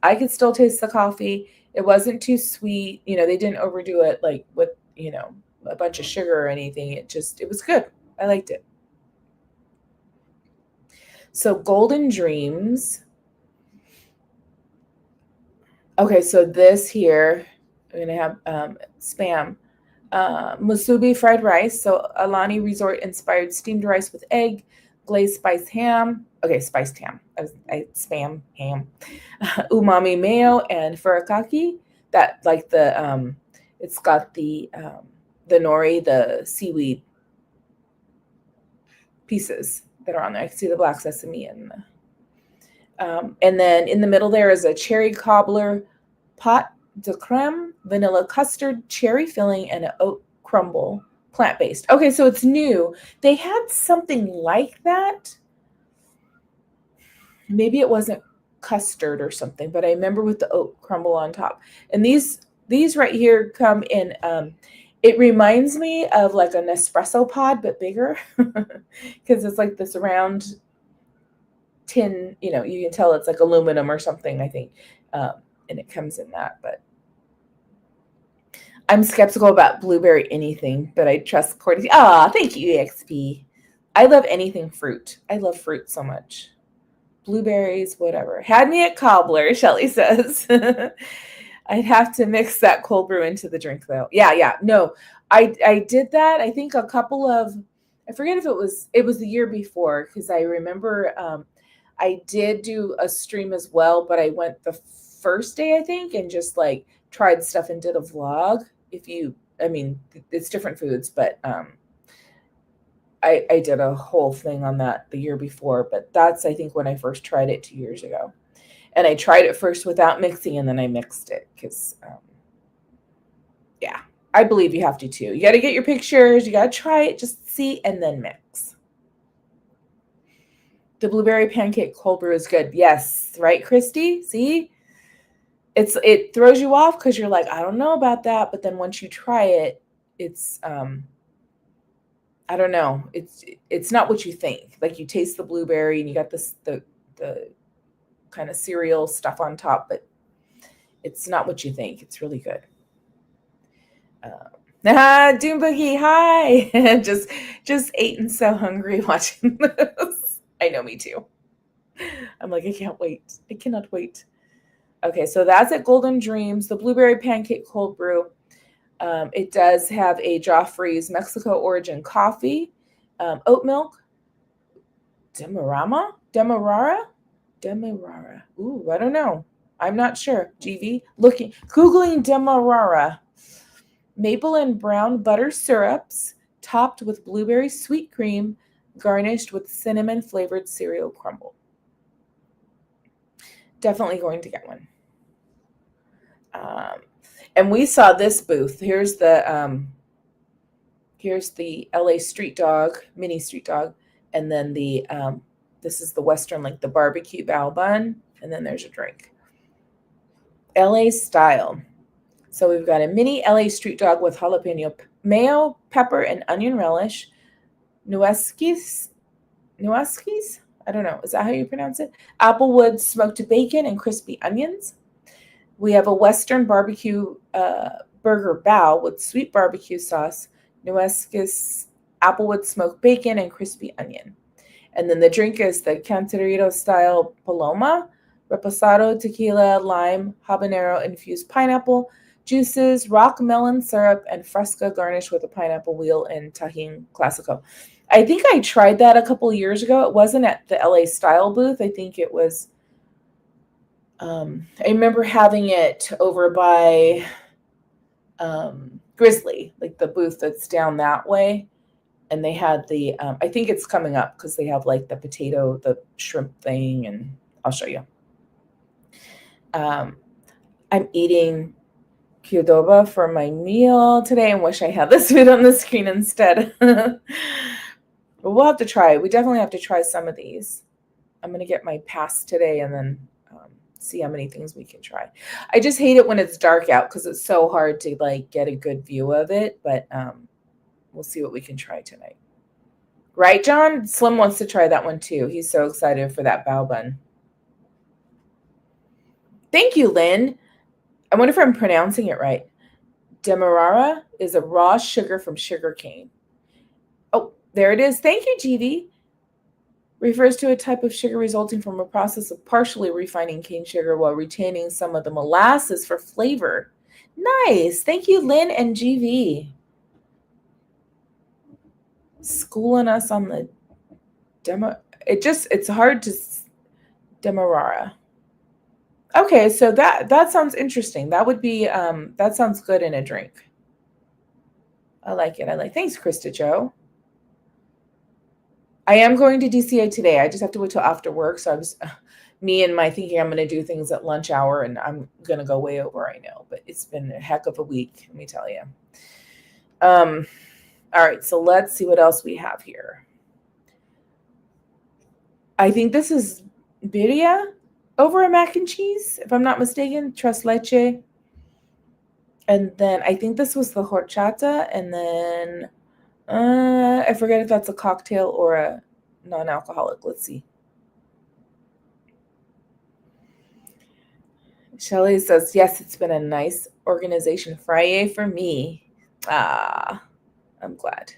I could still taste the coffee. It wasn't too sweet. They didn't overdo it like with, a bunch of sugar or anything. It was good. I liked it. So Golden Dreams. Okay, so this here, we're going to have Spam. Musubi fried rice. So Alani Resort inspired steamed rice with egg, glazed spiced ham. Okay, spiced ham. Spam ham. Umami mayo and furikake. That like the it's got the nori, the seaweed pieces that are on there. I can see the black sesame and then in the middle there is a cherry cobbler pot de creme, vanilla custard, cherry filling, and an oat crumble, plant-based. Okay, so it's new. They had something like that. Maybe it wasn't custard or something, but I remember with the oat crumble on top. And these right here come in, it reminds me of like an espresso pod, but bigger, because it's like this round tin, you can tell it's like aluminum or something, I think. And it comes in that, but I'm skeptical about blueberry anything, but I trust Cordy. Thank you, EXP. I love anything fruit. I love fruit so much. Blueberries, whatever. Had me at cobbler, Shelly says. I'd have to mix that cold brew into the drink, though. Yeah. No, I did that. I think a couple of, I forget if it was the year before, because I remember I did do a stream as well, but I went the first day, I think, and just like tried stuff and did a vlog. It's different foods, but I did a whole thing on that the year before, but that's, I think, when I first tried it 2 years ago. And I tried it first without mixing, and then I mixed it because, yeah. I believe you have to too. You got to get your pictures. You got to try it, just see, and then mix. The blueberry pancake cold brew is good. Yes, right, Christy? See? It throws you off because you're like, I don't know about that. But then once you try it, it's I don't know. It's not what you think. Like you taste the blueberry and you got the kind of cereal stuff on top, but it's not what you think. It's really good. Doom Boogie, hi! just ate and so hungry watching this. I know, me too. I'm like, I can't wait. I cannot wait. Okay, so that's at Golden Dreams, the blueberry pancake cold brew. It does have a Joffrey's Mexico origin coffee, oat milk, Demerara. Ooh, I don't know. I'm not sure. Googling Demerara. Maple and brown butter syrups, topped with blueberry sweet cream, garnished with cinnamon flavored cereal crumble. Definitely going to get one. And we saw this booth. Here's the LA street dog, mini street dog, and then this is the Western, like the barbecue bao bun, and then there's a drink. LA style. So we've got a mini LA street dog with jalapeno, mayo, pepper, and onion relish. Nueces? I don't know. Is that how you pronounce it? Applewood smoked bacon and crispy onions. We have a Western barbecue burger bao with sweet barbecue sauce, Nueces, applewood smoked bacon, and crispy onion. And then the drink is the Cantarito style Paloma, reposado, tequila, lime, habanero infused pineapple, juices, rock melon syrup, and fresca garnished with a pineapple wheel and Tajín Clásico. I think I tried that a couple of years ago. It wasn't at the LA Style booth. I think it was, I remember having it over by Grizzly, like the booth that's down that way. And they had I think it's coming up because they have like the shrimp thing, and I'll show you. I'm eating Qdoba for my meal today and wish I had this food on the screen instead. But we'll have to try. We definitely have to try some of these. I'm going to get my pass today and then see how many things we can try. I just hate it when it's dark out because it's so hard to like get a good view of it. But we'll see what we can try tonight. Right, John? Slim wants to try that one too. He's so excited for that bao bun. Thank you, Lynn. I wonder if I'm pronouncing it right. Demerara is a raw sugar from sugarcane. Oh, there it is. Thank you, GV. Refers to a type of sugar resulting from a process of partially refining cane sugar while retaining some of the molasses for flavor. Nice. Thank you, Lynn and GV. Schooling us on the it's hard to Demerara. Okay, so that sounds interesting. That would be that sounds good in a drink. I like it. Thanks, Krista Joe. I am going to DCA today. I just have to wait till after work. So I was me and my thinking I'm going to do things at lunch hour, and I'm going to go way over, I know, but it's been a heck of a week, let me tell you. All right, so let's see what else we have here. I think this is birria over a mac and cheese, if I'm not mistaken, tres leche. And then I think this was the horchata, and then I forget if that's a cocktail or a non-alcoholic. Let's see. Shelly says, yes, it's been a nice organization Friday for me. I'm glad.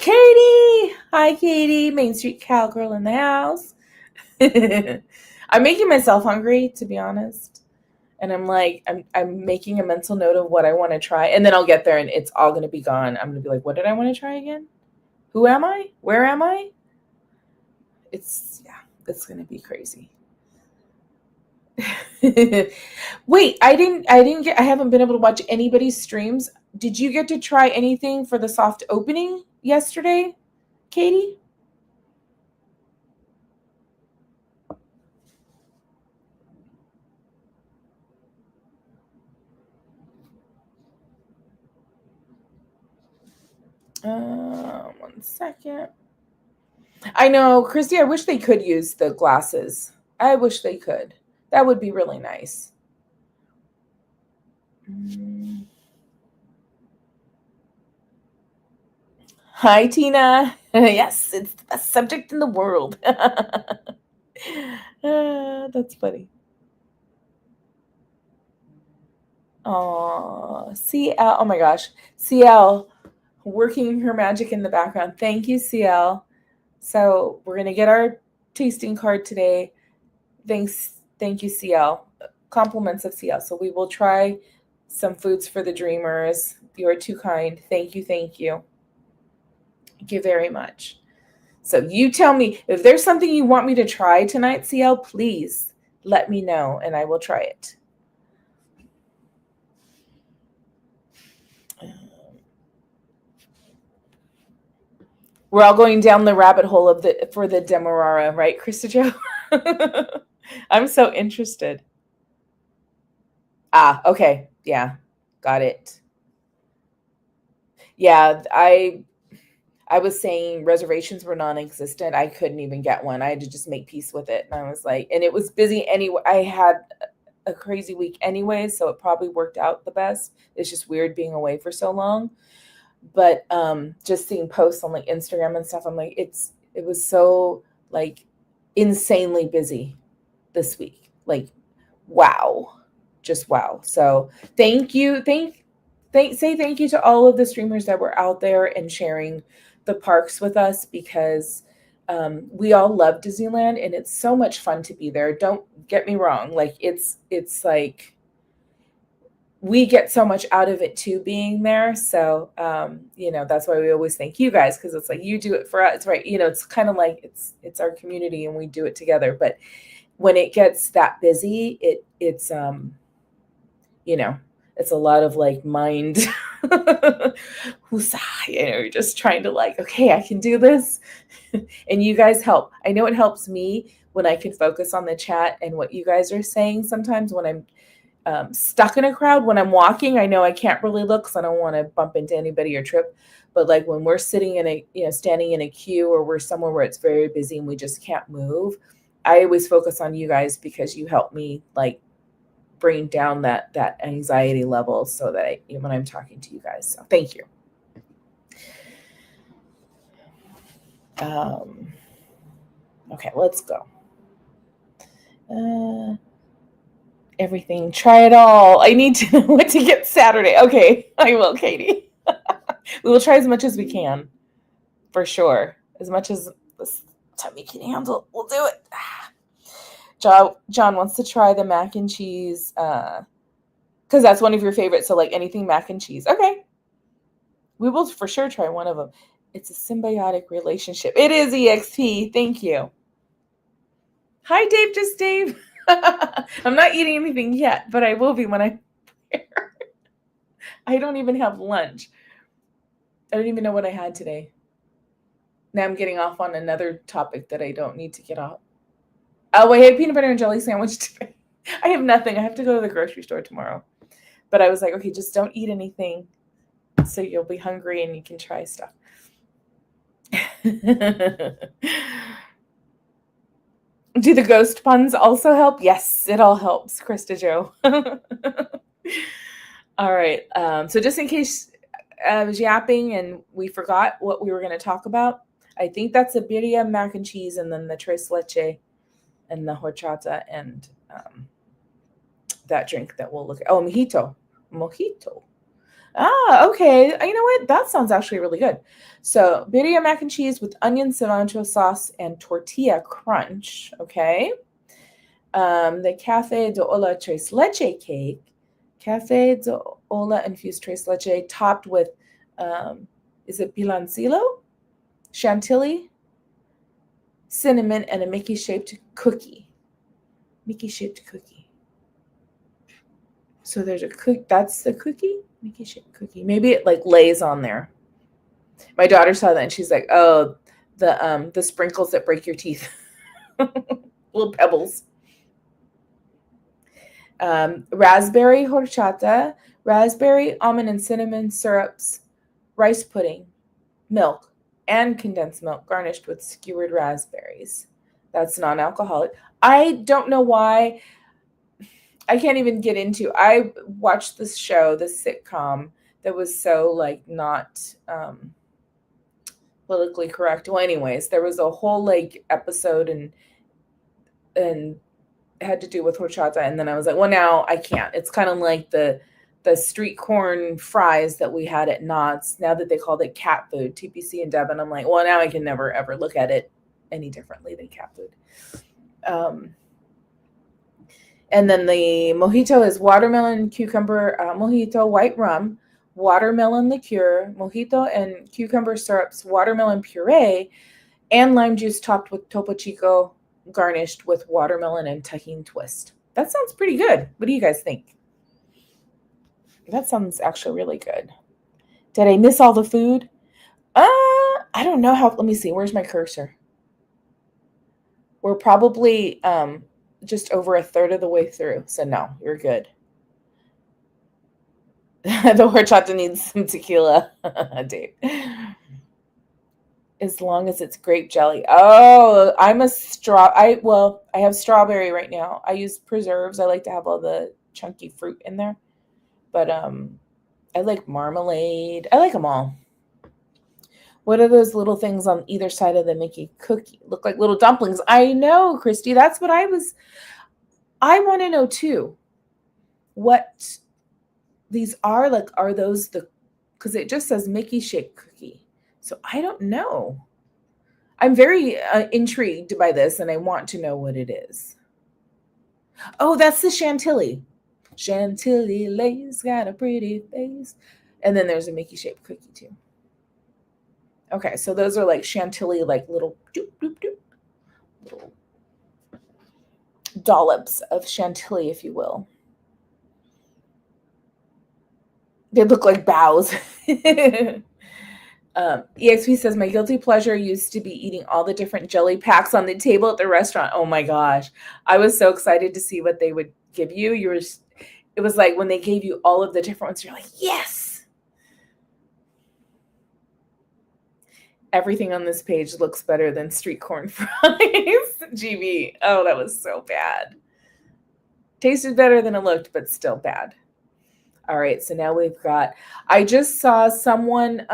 Katie! Hi, Katie. Main Street Cowgirl in the house. I'm making myself hungry, to be honest. And I'm like, I'm making a mental note of what I want to try. And then I'll get there and it's all going to be gone. I'm going to be like, what did I want to try again? Who am I? Where am I? It's going to be crazy. Wait, I haven't been able to watch anybody's streams. Did you get to try anything for the soft opening yesterday, Katie? One second. I know, Christy, I wish they could use the glasses. I wish they could. That would be really nice. Hi, Tina. Yes, it's the best subject in the world. That's funny. Oh, CL. Oh my gosh. CL working her magic in the background. Thank you, CL. So we're going to get our tasting card today. Thanks. Thank you, CL. Compliments of CL. So we will try some foods for the dreamers. You are too kind. Thank you. Thank you. Thank you very much. So you tell me if there's something you want me to try tonight, CL, please let me know and I will try it. We're all going down the rabbit hole of for the Demerara, right, Krista Jo? I'm so interested. Ah, okay. Yeah. Got it. Yeah, I was saying reservations were non-existent. I couldn't even get one. I had to just make peace with it. And I was like, and it was busy anyway. I had a crazy week anyway, so it probably worked out the best. It's just weird being away for so long. But just seeing posts on like Instagram and stuff, I'm like, it was so like insanely busy this week. Like, wow. Just wow. So thank you. Say thank you to all of the streamers that were out there and sharing the parks with us because we all love Disneyland and it's so much fun to be there. Don't get me wrong. Like it's like we get so much out of it too being there. So that's why we always thank you guys because it's like you do it for us, right? It's kind of like it's our community and we do it together. But when it gets that busy, it's it's a lot of like mind just trying to like, okay, I can do this. And you guys help. I know it helps me when I can focus on the chat and what you guys are saying sometimes when I'm stuck in a crowd. When I'm walking, I know I can't really look because I don't want to bump into anybody or trip. But like when we're sitting in standing in a queue or we're somewhere where it's very busy and we just can't move, I always focus on you guys because you help me like bring down that anxiety level so that when I'm talking to you guys. So thank you. Okay, let's go. Everything. Try it all. I need to know what to get Saturday. Okay, I will, Katie. We will try as much as we can, for sure. As much as this tummy can handle, we'll do it. John wants to try the mac and cheese because that's one of your favorites. So like anything mac and cheese. Okay. We will for sure try one of them. It's a symbiotic relationship. It is EXP. Thank you. Hi, Dave. Just Dave. I'm not eating anything yet, but I will be when I'm there. I don't even have lunch. I don't even know what I had today. Now I'm getting off on another topic that I don't need to get off. Oh, I had peanut butter and jelly sandwich today. I have nothing. I have to go to the grocery store tomorrow. But I was like, okay, just don't eat anything so you'll be hungry and you can try stuff. Do the ghost puns also help? Yes, it all helps, Krista Jo. All right. So just in case I was yapping and we forgot what we were going to talk about, I think that's a birria mac and cheese and then the tres leche and the horchata and that drink that we'll look at. Oh, mojito. Ah, okay. You know what? That sounds actually really good. So birria mac and cheese with onion cilantro sauce and tortilla crunch. Okay. The Café de Ola Tres Leche cake. Café de Ola infused tres leche topped with, is it piloncillo? Chantilly? Cinnamon and a Mickey-shaped cookie. Mickey-shaped cookie. So there's a cookie. That's the cookie? Mickey-shaped cookie. Maybe it like lays on there. My daughter saw that and she's like, "Oh, the sprinkles that break your teeth, little pebbles." Raspberry horchata, raspberry, almond, and cinnamon syrups, rice pudding. milk and condensed milk garnished with skewered raspberries. That's non-alcoholic. I don't know why. I can't even get into. I watched this show, this sitcom that was so like not politically correct. Well, anyways, there was a whole like episode and it had to do with horchata, and then I was like, well, now I can't. It's kind of like the street corn fries that we had at Knott's. Now that they called it cat food, TPC and Devin, I'm like, well, now I can never ever look at it any differently than cat food. And then the mojito is watermelon, cucumber, mojito, white rum, watermelon liqueur, mojito and cucumber syrups, watermelon puree, and lime juice topped with Topo Chico, garnished with watermelon and tahini twist. That sounds pretty good. What do you guys think? That sounds actually really good. Did I miss all the food? I don't know how. Let me see. Where's my cursor? We're probably just over a third of the way through. So no, you're good. The horchata needs some tequila, Dave. As long as it's grape jelly. Oh, I have strawberry right now. I use preserves. I like to have all the chunky fruit in there. But I like marmalade. I like them all. What are those little things on either side of the Mickey cookie? Look like little dumplings. I know, Christy. That's what I want to know too. What these are like, are those because it just says Mickey shaped cookie. So I don't know. I'm very intrigued by this and I want to know what it is. Oh, that's the Chantilly. Chantilly lace got a pretty face. And then there's a Mickey shaped cookie too. Okay, so those are like Chantilly, like little doop, doop, doop, little dollops of Chantilly, if you will. They look like bows. EXP says, my guilty pleasure used to be eating all the different jelly packs on the table at the restaurant. Oh my gosh. I was so excited to see what they would give you. It was like when they gave you all of the different ones, you're like, yes. Everything on this page looks better than street corn fries. GB. Oh, that was so bad. Tasted better than it looked, but still bad. All right, so now I just saw someone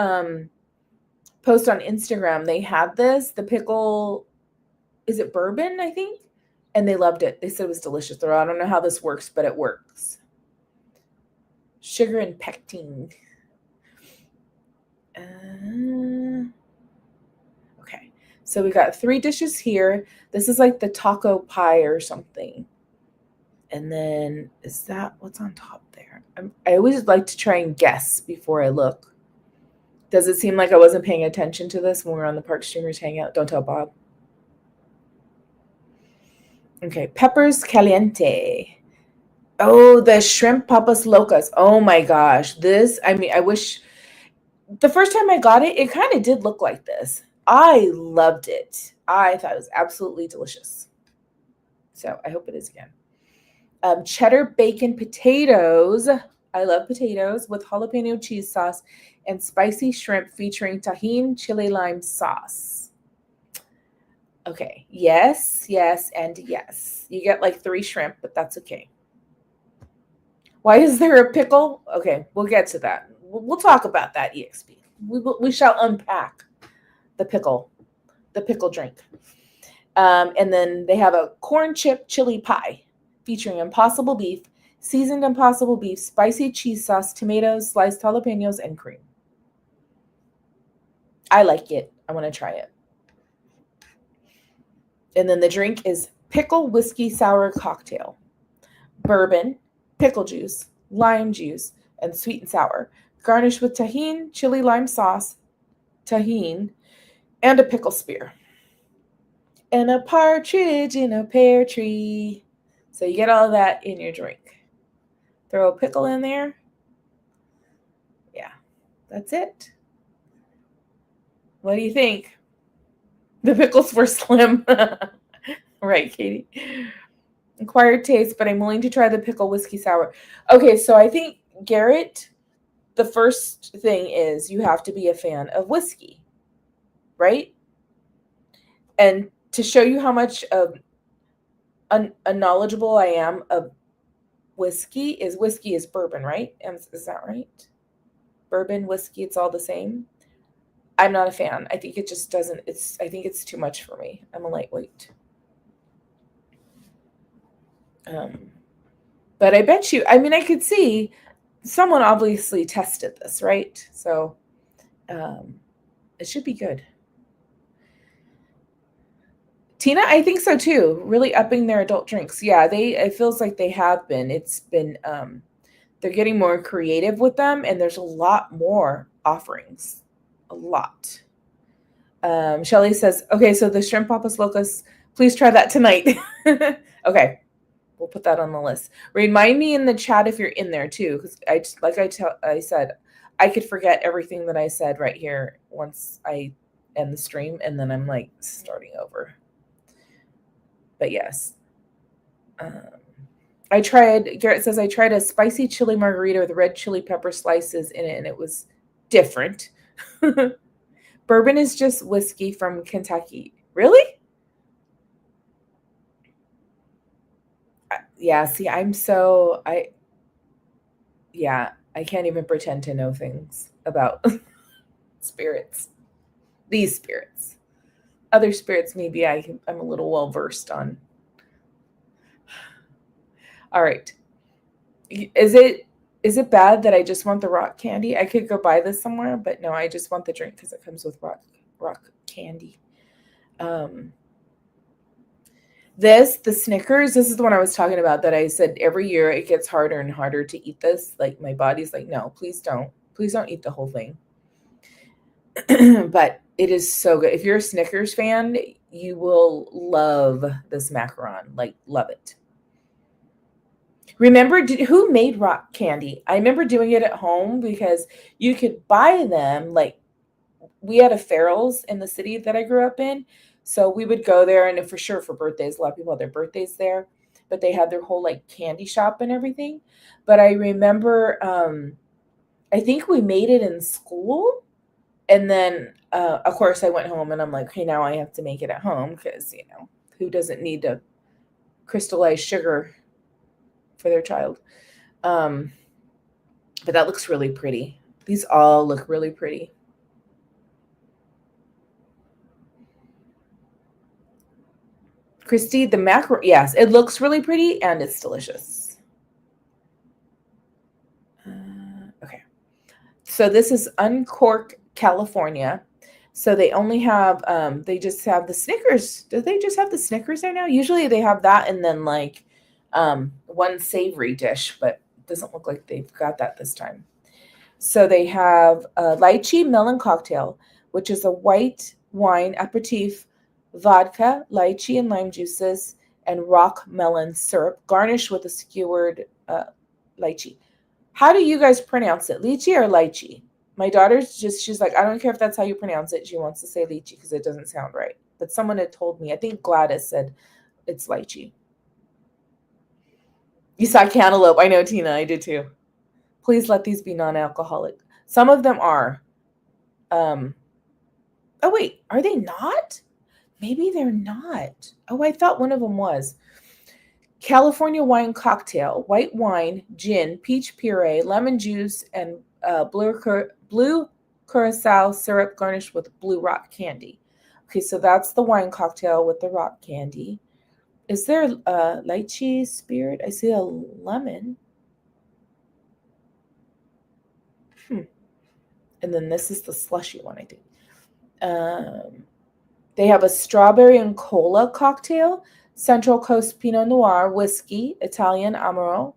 post on Instagram. They had the pickle, is it bourbon, I think? And they loved it. They said it was delicious. I don't know how this works, but it works. Sugar and pectin. Okay, so we got 3 dishes here. This is like the taco pie or something. And then is that what's on top there? I always like to try and guess before I look. Does it seem like I wasn't paying attention to this when we were on the Park Streamers Hangout? Don't tell Bob. Okay, peppers caliente. Oh, the shrimp papas locas. Oh my gosh. I wish the first time I got it, it kind of did look like this. I loved it. I thought it was absolutely delicious. So I hope it is again. Cheddar bacon potatoes. I love potatoes with jalapeno cheese sauce and spicy shrimp featuring tahini chili lime sauce. Okay. Yes, and yes. You get like 3 shrimp, but that's okay. Why is there a pickle? Okay, we'll get to that. We'll talk about that, EXP. We shall unpack the pickle drink. And then they have a corn chip chili pie featuring impossible beef, seasoned impossible beef, spicy cheese sauce, tomatoes, sliced jalapenos, and cream. I like it. I want to try it. And then the drink is pickle whiskey sour cocktail, bourbon, pickle juice, lime juice, and sweet and sour, garnished with tahini, chili lime sauce, tahini, and a pickle spear. And a partridge in a pear tree. So you get all of that in your drink. Throw a pickle in there. Yeah, that's it. What do you think? The pickles were slim. Right, Katie. Acquired taste, but I'm willing to try the pickle whiskey sour. Okay, so I think, Garrett, the first thing is you have to be a fan of whiskey. right? And to show you how much of a knowledgeable I am of whiskey is bourbon, right? Is that right? Bourbon, whiskey, it's all the same. I'm not a fan. I think it just doesn't. I think it's too much for me. I'm a lightweight. Um, but I bet you. I mean, I could see someone obviously tested this, right? So um, it should be good. Tina, I think so too. Really upping their adult drinks. Yeah, it feels like they have been. It's been they're getting more creative with them, and there's a lot more offerings. A lot. Shelly says, okay, so the shrimp papas locos, please try that tonight. Okay, we'll put that on the list. Remind me in the chat if you're in there too, because I said, I could forget everything that I said right here once I end the stream, and then I'm like starting over. But yes. Garrett says, I tried a spicy chili margarita with red chili pepper slices in it, and it was different. Bourbon is just whiskey from Kentucky. Really? Yeah, see, I can't even pretend to know things about spirits. These spirits. Other spirits, maybe I'm a little well versed on. All right. Is it bad that I just want the rock candy? I could go buy this somewhere, but no, I just want the drink because it comes with rock candy. The Snickers, this is the one I was talking about that I said every year it gets harder and harder to eat this. Like my body's like, no, please don't. Please don't eat the whole thing. But it is so good. If you're a Snickers fan, you will love this macaron. Like, love it. Remember, who made rock candy? I remember doing it at home because you could buy them. Like, we had a Farrell's in the city that I grew up in. So we would go there, and for sure for birthdays, a lot of people had their birthdays there, but they had their whole like candy shop and everything. But I remember, I think we made it in school. And then, of course, I went home and I'm like, okay, now I have to make it at home because, who doesn't need to crystallize sugar for their child? But that looks really pretty. These all look really pretty. Christy, the macro, yes, it looks really pretty and it's delicious. Okay. So this is Uncork, California. So they only have, they just have the Snickers. Do they just have the Snickers there now? Usually they have that and then like one savory dish, but it doesn't look like they've got that this time. So they have a lychee melon cocktail, which is a white wine aperitif, vodka, lychee and lime juices, and rock melon syrup, garnished with a skewered lychee. How do you guys pronounce it? Lychee or lychee? My she's like, I don't care if that's how you pronounce it. She wants to say lychee because it doesn't sound right. But someone had told me, I think Gladys said it's lychee. You saw cantaloupe. I know, Tina, I did too. Please let these be non-alcoholic. Some of them are. Oh, wait, are they not? Maybe they're not. Oh, I thought one of them was. California wine cocktail, white wine, gin, peach puree, lemon juice, and blue curacao syrup garnished with blue rock candy. Okay, so that's the wine cocktail with the rock candy. Is there a lychee spirit? I see a lemon. And then this is the slushy one, I think. They have a strawberry and cola cocktail, Central Coast Pinot Noir, whiskey, Italian Amaro,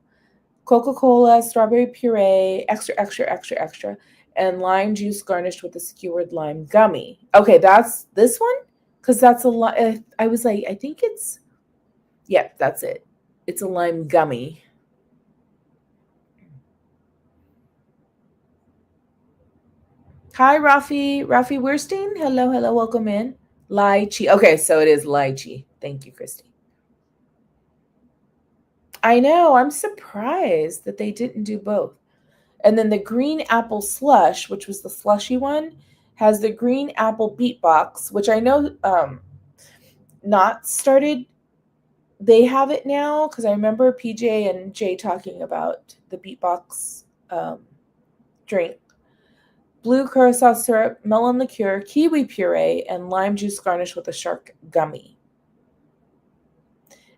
Coca-Cola, strawberry puree, extra, extra, extra, extra, and lime juice garnished with a skewered lime gummy. Okay, that's this one? Because that's a lot. I was like, I think it's, yeah, that's it. It's a lime gummy. Hi, Rafi Weirstein. Hello, welcome in. Lychee. Okay, so it is lychee. Thank you, Christy. I know. I'm surprised that they didn't do both. And then the green apple slush, which was the slushy one, has the green apple beatbox, which I know not started. They have it now because I remember PJ and Jay talking about the beatbox drink. Blue curacao syrup, melon liqueur, kiwi puree, and lime juice garnished with a shark gummy.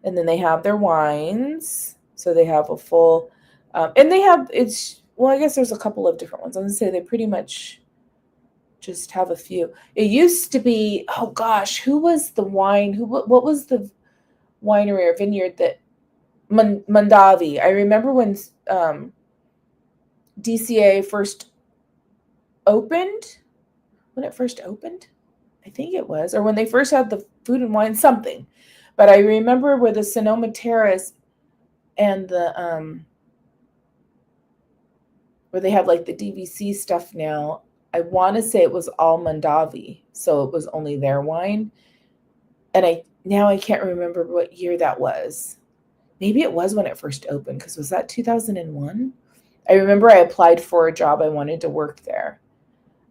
And then they have their wines. So they have a full, and they have, I guess there's a couple of different ones. I'm going to say they pretty much just have a few. It used to be, oh gosh, who was the wine? What was the winery or vineyard that, Mondavi. I remember when DCA first opened, when it first opened, I think it was, or when they first had the food and wine something. But I remember where the Sonoma Terrace and the where they have like the DVC stuff now, I want to say it was all Mondavi, so it was only their wine. And I can't remember what year that was. Maybe it was when it first opened, because was that 2001? I remember I applied for a job. I wanted to work there,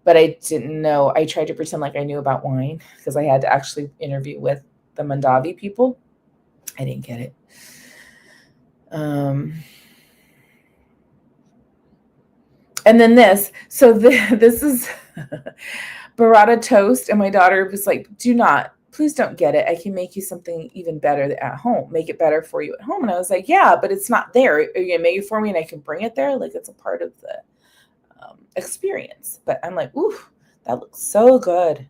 but I didn't know. I tried to pretend like I knew about wine because I had to actually interview with the Mondavi people. I didn't get it. And then this. So this is burrata toast. And my daughter was like, please don't get it. I can make you something even better at home. Make it better for you at home. And I was like, yeah, but it's not there. Are you going to make it for me and I can bring it there? Like, it's a part of the experience. But I'm like, ooh, that looks so good.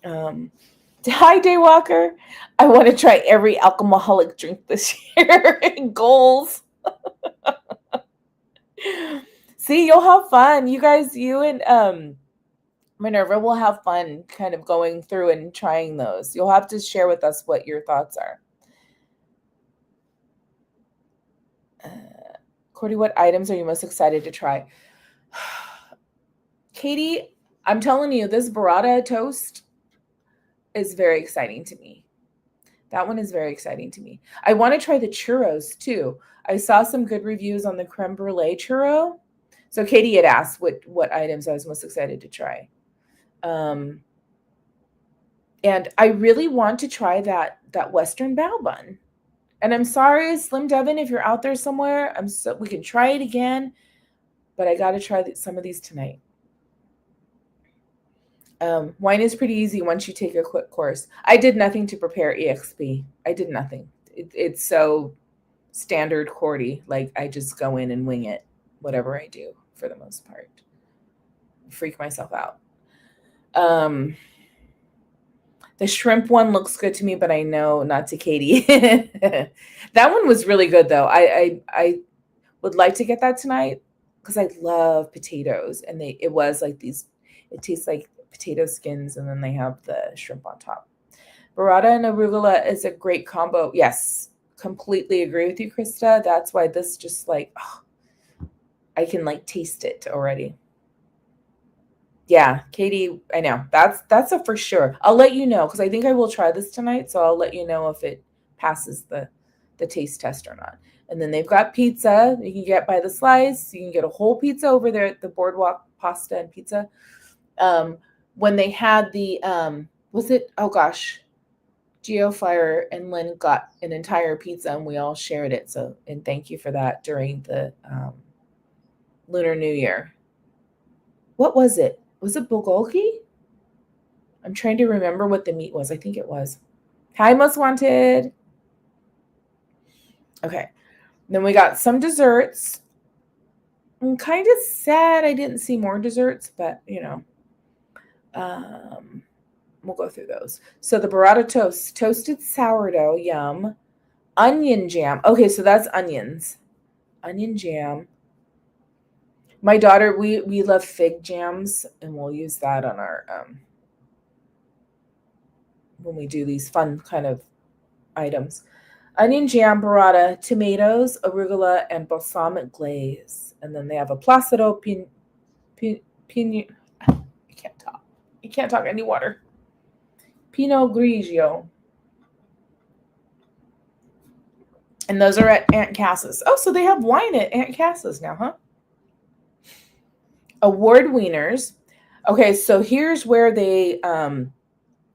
Hi, Daywalker. I want to try every alcoholic drink this year. Goals. See, you'll have fun. You guys, you and Minerva will have fun kind of going through and trying those. You'll have to share with us what your thoughts are. Cordy, what items are you most excited to try? Katie, I'm telling you, this burrata toast is very exciting to me. That one is very exciting to me. I want to try the churros too. I saw some good reviews on the creme brulee churro. So Katie had asked what items I was most excited to try. And I really want to try that Western bao bun. And I'm sorry, Slim Devin, if you're out there somewhere, we can try it again, but I got to try some of these tonight. Wine is pretty easy once you take a quick course. I did nothing to prepare EXP. I did nothing. It's so standard Cordy. Like, I just go in and wing it, whatever I do for the most part. Freak myself out. The shrimp one looks good to me, but I know not to Katie. That one was really good, though. I would like to get that tonight because I love potatoes, and it was like these. It tastes like potato skins, and then they have the shrimp on top. Burrata and arugula is a great combo. Yes, completely agree with you, Krista. That's why this just like, I can like taste it already. Yeah, Katie, I know. That's a for sure. I'll let you know because I think I will try this tonight. So I'll let you know if it passes the taste test or not. And then they've got pizza. You can get by the slice. You can get a whole pizza over there at the Boardwalk Pasta and Pizza. When they had the was it? Oh gosh, GeoFire and Lynn got an entire pizza and we all shared it. So, and thank you for that during the Lunar New Year. What was it? Was it bulgogi? I'm trying to remember what the meat was. I think it was. Hi, Most Wanted. Okay. Then we got some desserts. I'm kind of sad I didn't see more desserts, but you know, we'll go through those. So the burrata toast, toasted sourdough, yum. Onion jam. Okay, so that's onions. Onion jam. My daughter, we love fig jams, and we'll use that on our when we do these fun kind of items. Onion jam, burrata, tomatoes, arugula, and balsamic glaze. And then they have a placido pin. I can't talk. I can't talk. I need water. Pinot Grigio. And those are at Aunt Cass's. Oh, so they have wine at Aunt Cass's now, huh? Award wieners. Okay, so here's where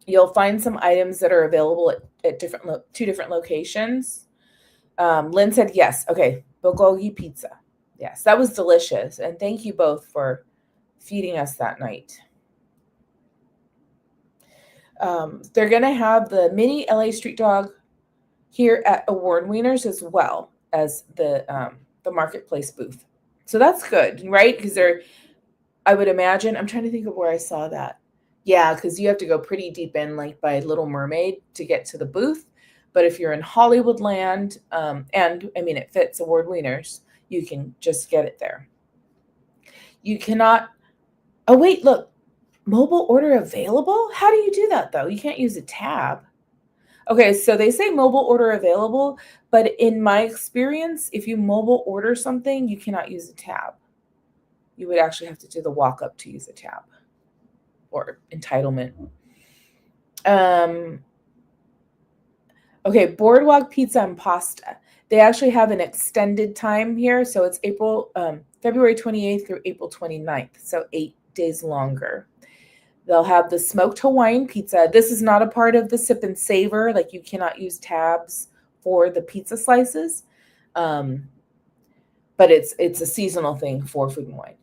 you'll find some items that are available at two different locations. Lynn said yes. Okay, bulgogi pizza. Yes, that was delicious, and thank you both for feeding us that night. They're gonna have the mini LA street dog here at Award Wieners as well as the marketplace booth. So that's good, right? Because I would imagine, I'm trying to think of where I saw that. Yeah, because you have to go pretty deep in, like by Little Mermaid, to get to the booth. But if you're in Hollywoodland, and I mean, it fits Award Wieners, you can just get it there. You cannot, oh, wait, look, mobile order available? How do you do that though? You can't use a tab. Okay, so they say mobile order available, but in my experience, if you mobile order something, you cannot use a tab. You would actually have to do the walk up to use a tab or entitlement. Okay, Boardwalk Pizza and Pasta. They actually have an extended time here, so it's February 28th through April 29th, so 8 days longer. They'll have the smoked Hawaiian pizza. This is not a part of the sip and savor. Like, you cannot use tabs for the pizza slices, but it's a seasonal thing for Food and Wine.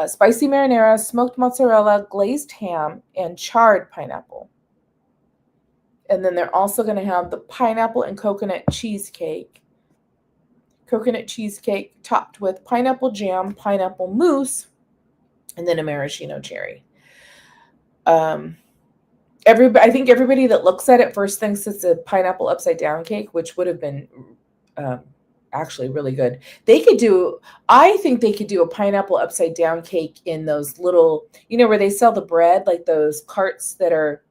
Spicy marinara, smoked mozzarella, glazed ham, and charred pineapple. And then they're also going to have the pineapple and coconut cheesecake. Coconut cheesecake topped with pineapple jam, pineapple mousse, and then a maraschino cherry. I think everybody that looks at it first thinks it's a pineapple upside down cake, which would have been actually really good. I think they could do a pineapple upside down cake in those little, where they sell the bread, like those carts that are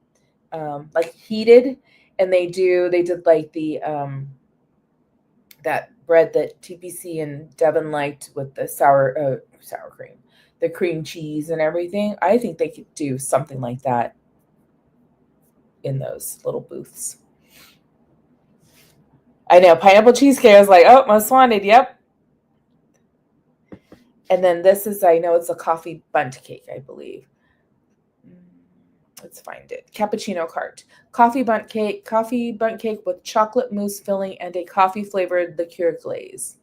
like heated, and they did like the that bread that TPC and Devin liked with the sour cream, the cream cheese and everything. I think they could do something like that in those little booths. I know, pineapple cheesecake. I was like, oh, most wanted. Yep. And then this is, I know it's a coffee bundt cake, I believe. Let's find it. Cappuccino cart. Coffee bundt cake with chocolate mousse filling and a coffee flavored liqueur glaze.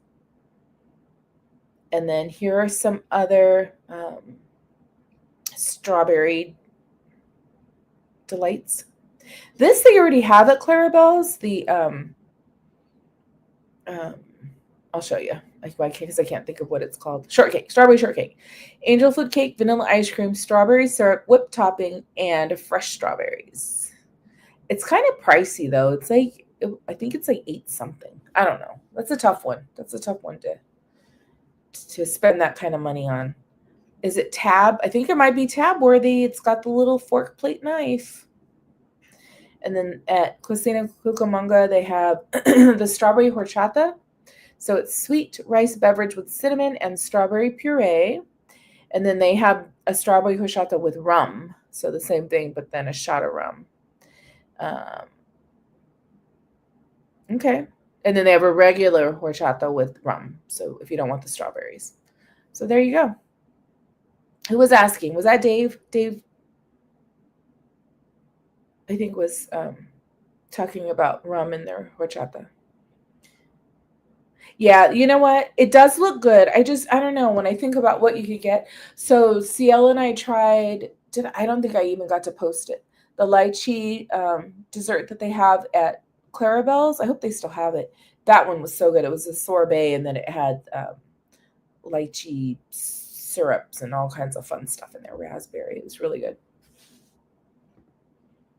And then here are some other strawberry delights. This they already have at Clarabelle's. I'll show you. Because I can't think of what it's called. Shortcake, strawberry shortcake, angel food cake, vanilla ice cream, strawberry syrup, whipped topping, and fresh strawberries. It's kind of pricey though. It's like, I think it's like 8 something. I don't know. That's a tough one. To spend that kind of money on. Is it tab? I think it might be tab worthy. It's got the little fork plate knife. And then at Cocina Cucamonga, they have the strawberry horchata. So it's sweet rice beverage with cinnamon and strawberry puree. And then they have a strawberry horchata with rum. So the same thing, but then a shot of rum. Okay. And then they have a regular horchata with rum. So if you don't want the strawberries. So there you go. Who was asking? Was that Dave? Dave, I think, was talking about rum in their horchata. Yeah, you know what? It does look good. I don't know, when I think about what you could get. So Ciel and I tried, I don't think I even got to post it. The lychee dessert that they have at Clarabelle's. I hope they still have it. That one was so good. It was a sorbet, and then it had lychee syrups and all kinds of fun stuff in there. Raspberry. It was really good.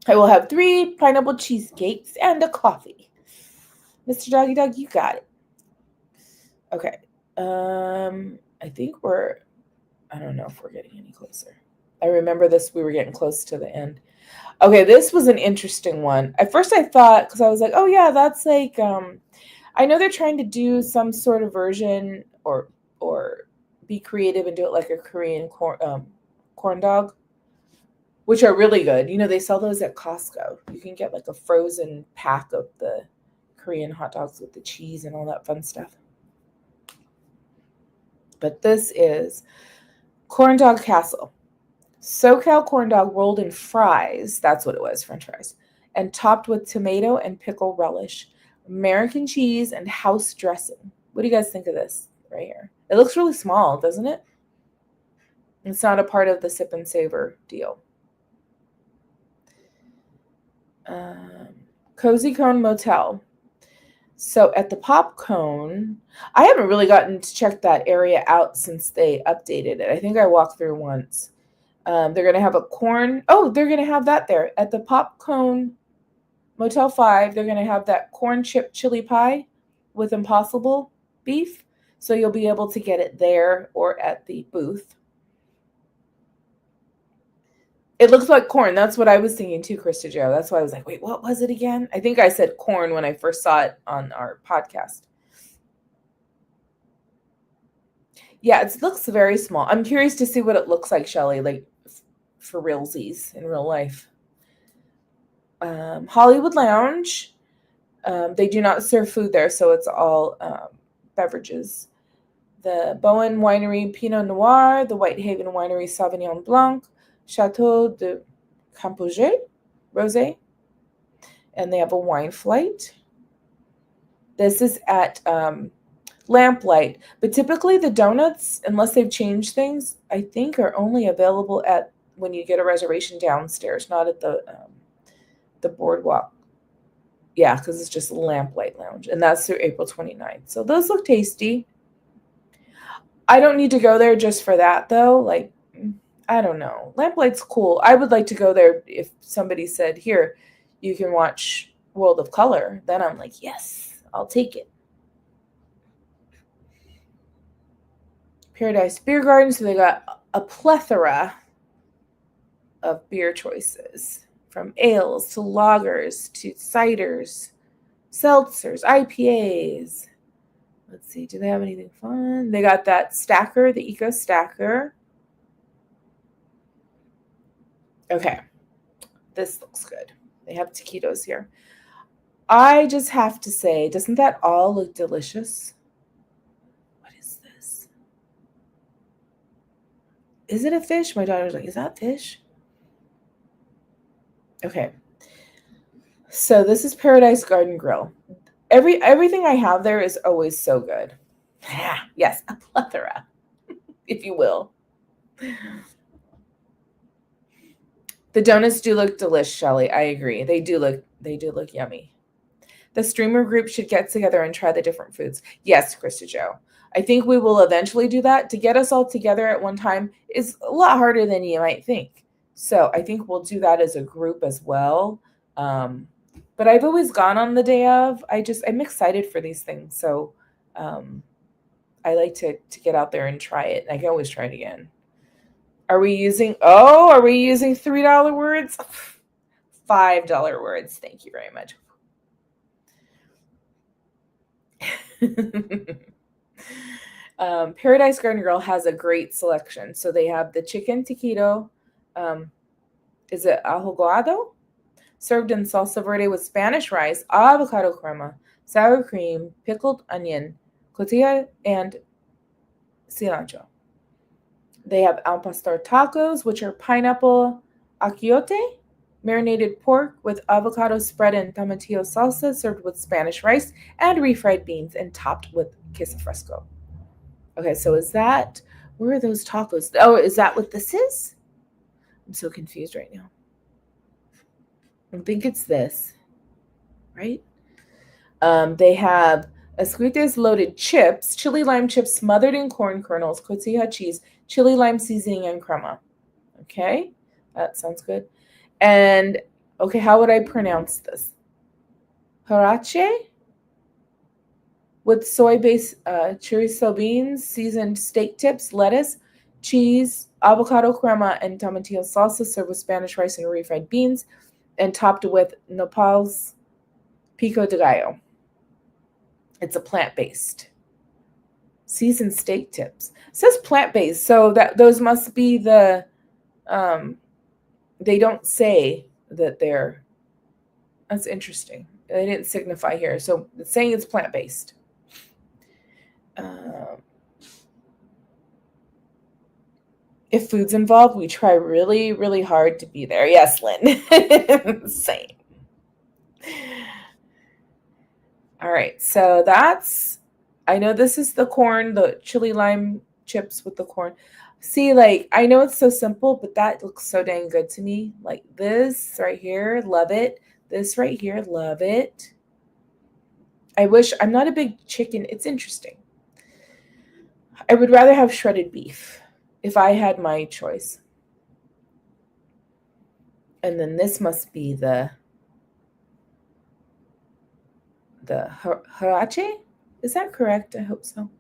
I will have 3 pineapple cheesecakes and a coffee. Mr. Doggy Dog, you got it. Okay. I think I don't know if we're getting any closer. I remember we were getting close to the end. Okay, this was an interesting one. At first I thought, because I was like, oh yeah, that's like, I know they're trying to do some sort of version or be creative and do it like a Korean corn dog, which are really good. They sell those at Costco. You can get like a frozen pack of the Korean hot dogs with the cheese and all that fun stuff. But this is corn dog castle. SoCal corn dog rolled in fries. That's what it was, French fries. And topped with tomato and pickle relish, American cheese, and house dressing. What do you guys think of this right here? It looks really small, doesn't it? It's not a part of the sip and savor deal. Cozy Cone Motel. So at the Pop Cone, I haven't really gotten to check that area out since they updated it. I think I walked through once. They're going to have a corn. Oh, they're going to have that there. At the Pop Cone Motel 5, they're going to have that corn chip chili pie with Impossible beef. So you'll be able to get it there or at the booth. It looks like corn. That's what I was thinking too, Krista Joe. That's why I was like, wait, what was it again? I think I said corn when I first saw it on our podcast. Yeah, it looks very small. I'm curious to see what it looks like, Shelly, like for realsies in real life. Hollywood Lounge. They do not serve food there, so it's all beverages. The Bowen Winery Pinot Noir, the Whitehaven Winery Sauvignon Blanc, Chateau de Campouget Rosé, and they have a wine flight. This is at Lamplight, but typically the donuts, unless they've changed things, I think are only available at when you get a reservation downstairs, not at the boardwalk. Yeah, because it's just Lamplight Lounge, and that's through April 29th. So those look tasty. I don't need to go there just for that, though. Like, I don't know. Lamplight's cool. I would like to go there if somebody said, here, you can watch World of Color. Then I'm like, yes, I'll take it. Paradise Beer Garden. So they got a plethora of beer choices, from ales to lagers to ciders, seltzers, IPAs. Let's see, do they have anything fun? They got that stacker, the Eco Stacker. Okay, this looks good. They have taquitos here. I just have to say, doesn't that all look delicious? What is this? Is it a fish? My daughter's like, is that fish? Okay. So this is Paradise Garden Grill. Everything I have there is always so good. Yes, a plethora, if you will. The donuts do look delish, Shelly. I agree. They do look yummy. The streamer group should get together and try the different foods. Yes, Krista Joe. I think we will eventually do that. To get us all together at one time is a lot harder than you might think. So I think we'll do that as a group as well. But I've always gone on the day of. I'm excited for these things. So I like to get out there and try it. I can always try it again. Are we using $3 words? $5 words. Thank you very much. Paradise Garden Grill has a great selection. So they have the chicken taquito. Is it ahogado? Served in salsa verde with Spanish rice, avocado crema, sour cream, pickled onion, cotija, and cilantro. They have al pastor tacos, which are pineapple achiote, marinated pork with avocado spread in tomatillo salsa, served with Spanish rice and refried beans, and topped with queso fresco. Okay, so where are those tacos? Oh, is that what this is? I'm so confused right now. I think it's this, right? They have esquites loaded chips, chili lime chips smothered in corn kernels, cotija cheese, chili lime seasoning, and crema. Okay, that sounds good. And, okay, how would I pronounce this? Huarache with soy-based chorizo beans, seasoned steak tips, lettuce, cheese, avocado crema, and tomatillo salsa, served with Spanish rice and refried beans, and topped with nopals pico de gallo. It's a plant-based. Seasoned steak tips. It says plant-based, so those must be the, they don't say that that's interesting. They didn't signify here. So it's saying it's plant-based. If food's involved, we try really, really hard to be there. Yes, Lynn. Same. All right, so that's, I know this is the corn, the chili lime chips with the corn. See, like, I know it's so simple, but that looks so dang good to me. Like this right here, love it. This right here, love it. I wish, I'm not a big chicken, it's interesting. I would rather have shredded beef if I had my choice. And then this must be the harache? Is that correct? I hope so.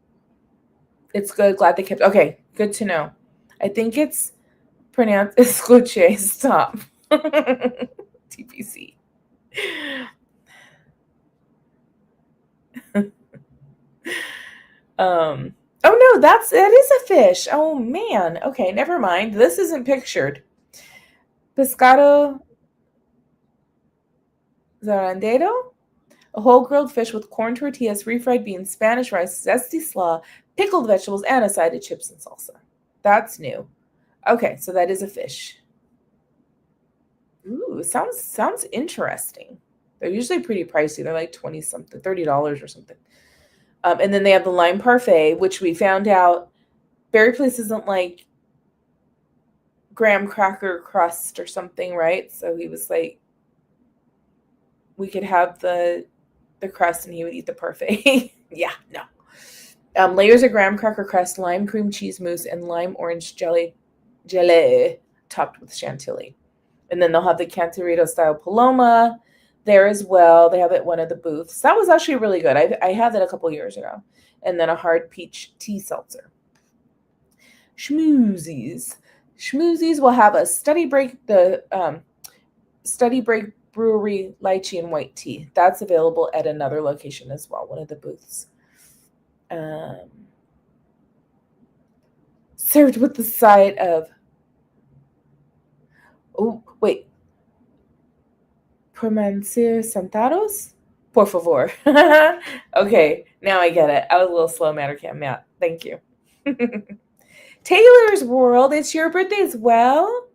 It's good. Glad they kept. Okay, good to know. I think it's pronounced escuche. Stop. TPC. Oh no, that is a fish. Oh man. Okay, never mind. This isn't pictured. Pescado zarandero? A whole grilled fish with corn tortillas, refried beans, Spanish rice, zesty slaw, pickled vegetables, and a side of chips and salsa. That's new. Okay, so that is a fish. Ooh, sounds interesting. They're usually pretty pricey. They're like 20 something, $30 or something. And then they have the lime parfait, which we found out Berry Place isn't like graham cracker crust or something, right? So he was like, we could have the crust and he would eat the parfait. Yeah, no. Layers of graham cracker crust, lime cream cheese mousse, and lime orange jelly topped with chantilly. And then they'll have the Cantarito style Paloma there as well. They have it at one of the booths. That was actually really good. I had that a couple years ago. And then a hard peach tea seltzer. Schmoozies. Schmoozies will have a Study Break, the Study Break Brewery lychee and white tea. That's available at another location as well, one of the booths. Served with the side of, oh, wait. Permanecer sentados? Por favor. Okay, now I get it. I was a little slow, Mattercam. Yeah, thank you. Taylor's World, it's your birthday as well?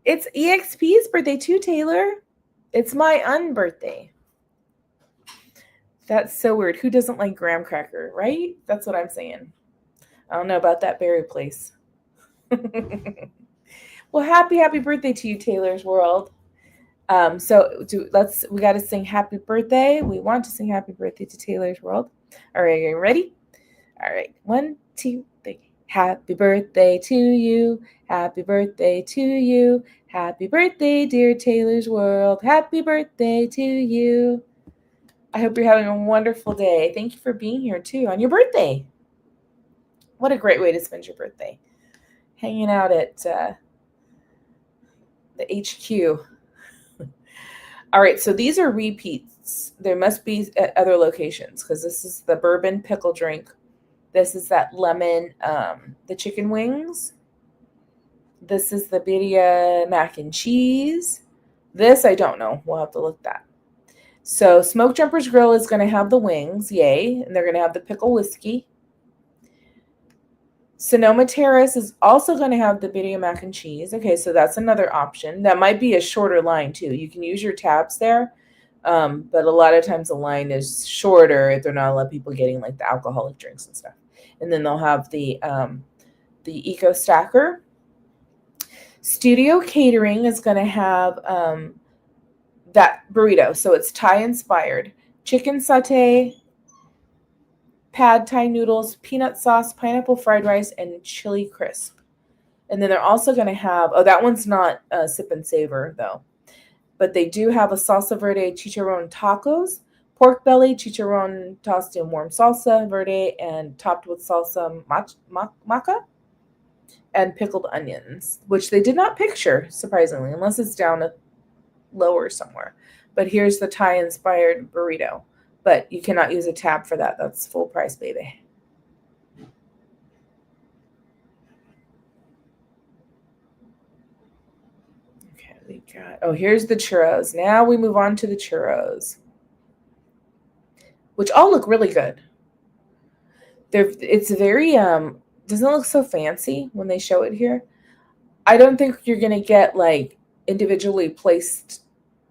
It's EXP's birthday too, Taylor. It's my unbirthday. That's so weird. Who doesn't like graham cracker, right? That's what I'm saying. I don't know about that Berry Place. Well, happy birthday to you, Taylor's World. So we got to sing happy birthday. We want to sing happy birthday to Taylor's World. All right, are you ready? All right, 1, 2, 3. Happy birthday to you. Happy birthday to you. Happy birthday, dear Taylor's World. Happy birthday to you. I hope you're having a wonderful day. Thank you for being here too on your birthday. What a great way to spend your birthday. Hanging out at the HQ. All right, so these are repeats. There must be at other locations because this is the bourbon pickle drink. This is that lemon, the chicken wings. This is the birria mac and cheese. This I don't know. We'll have to look at that. So Smoke Jumpers Grill is going to have the wings, yay, and they're going to have the pickle whiskey. Sonoma Terrace is also going to have the birria mac and cheese. Okay, so that's another option. That might be a shorter line too. You can use your tabs there, but a lot of times the line is shorter if they're not a lot of people getting like the alcoholic drinks and stuff. And then they'll have the Eco Stacker. Studio Catering is going to have that burrito. So it's Thai inspired. Chicken satay, pad Thai noodles, peanut sauce, pineapple fried rice, and chili crisp. And then they're also going to have, that one's not sip and savor though, but they do have a salsa verde chicharron tacos, pork belly chicharron tossed in warm salsa verde and topped with salsa maca, and pickled onions, which they did not picture, surprisingly, unless it's down lower somewhere. But here's the Thai-inspired burrito. But you cannot use a tab for that. That's full price, baby. Okay, we got, here's the churros. Now we move on to the churros, which all look really good. It's very doesn't it look so fancy when they show it here? I don't think you're going to get like individually placed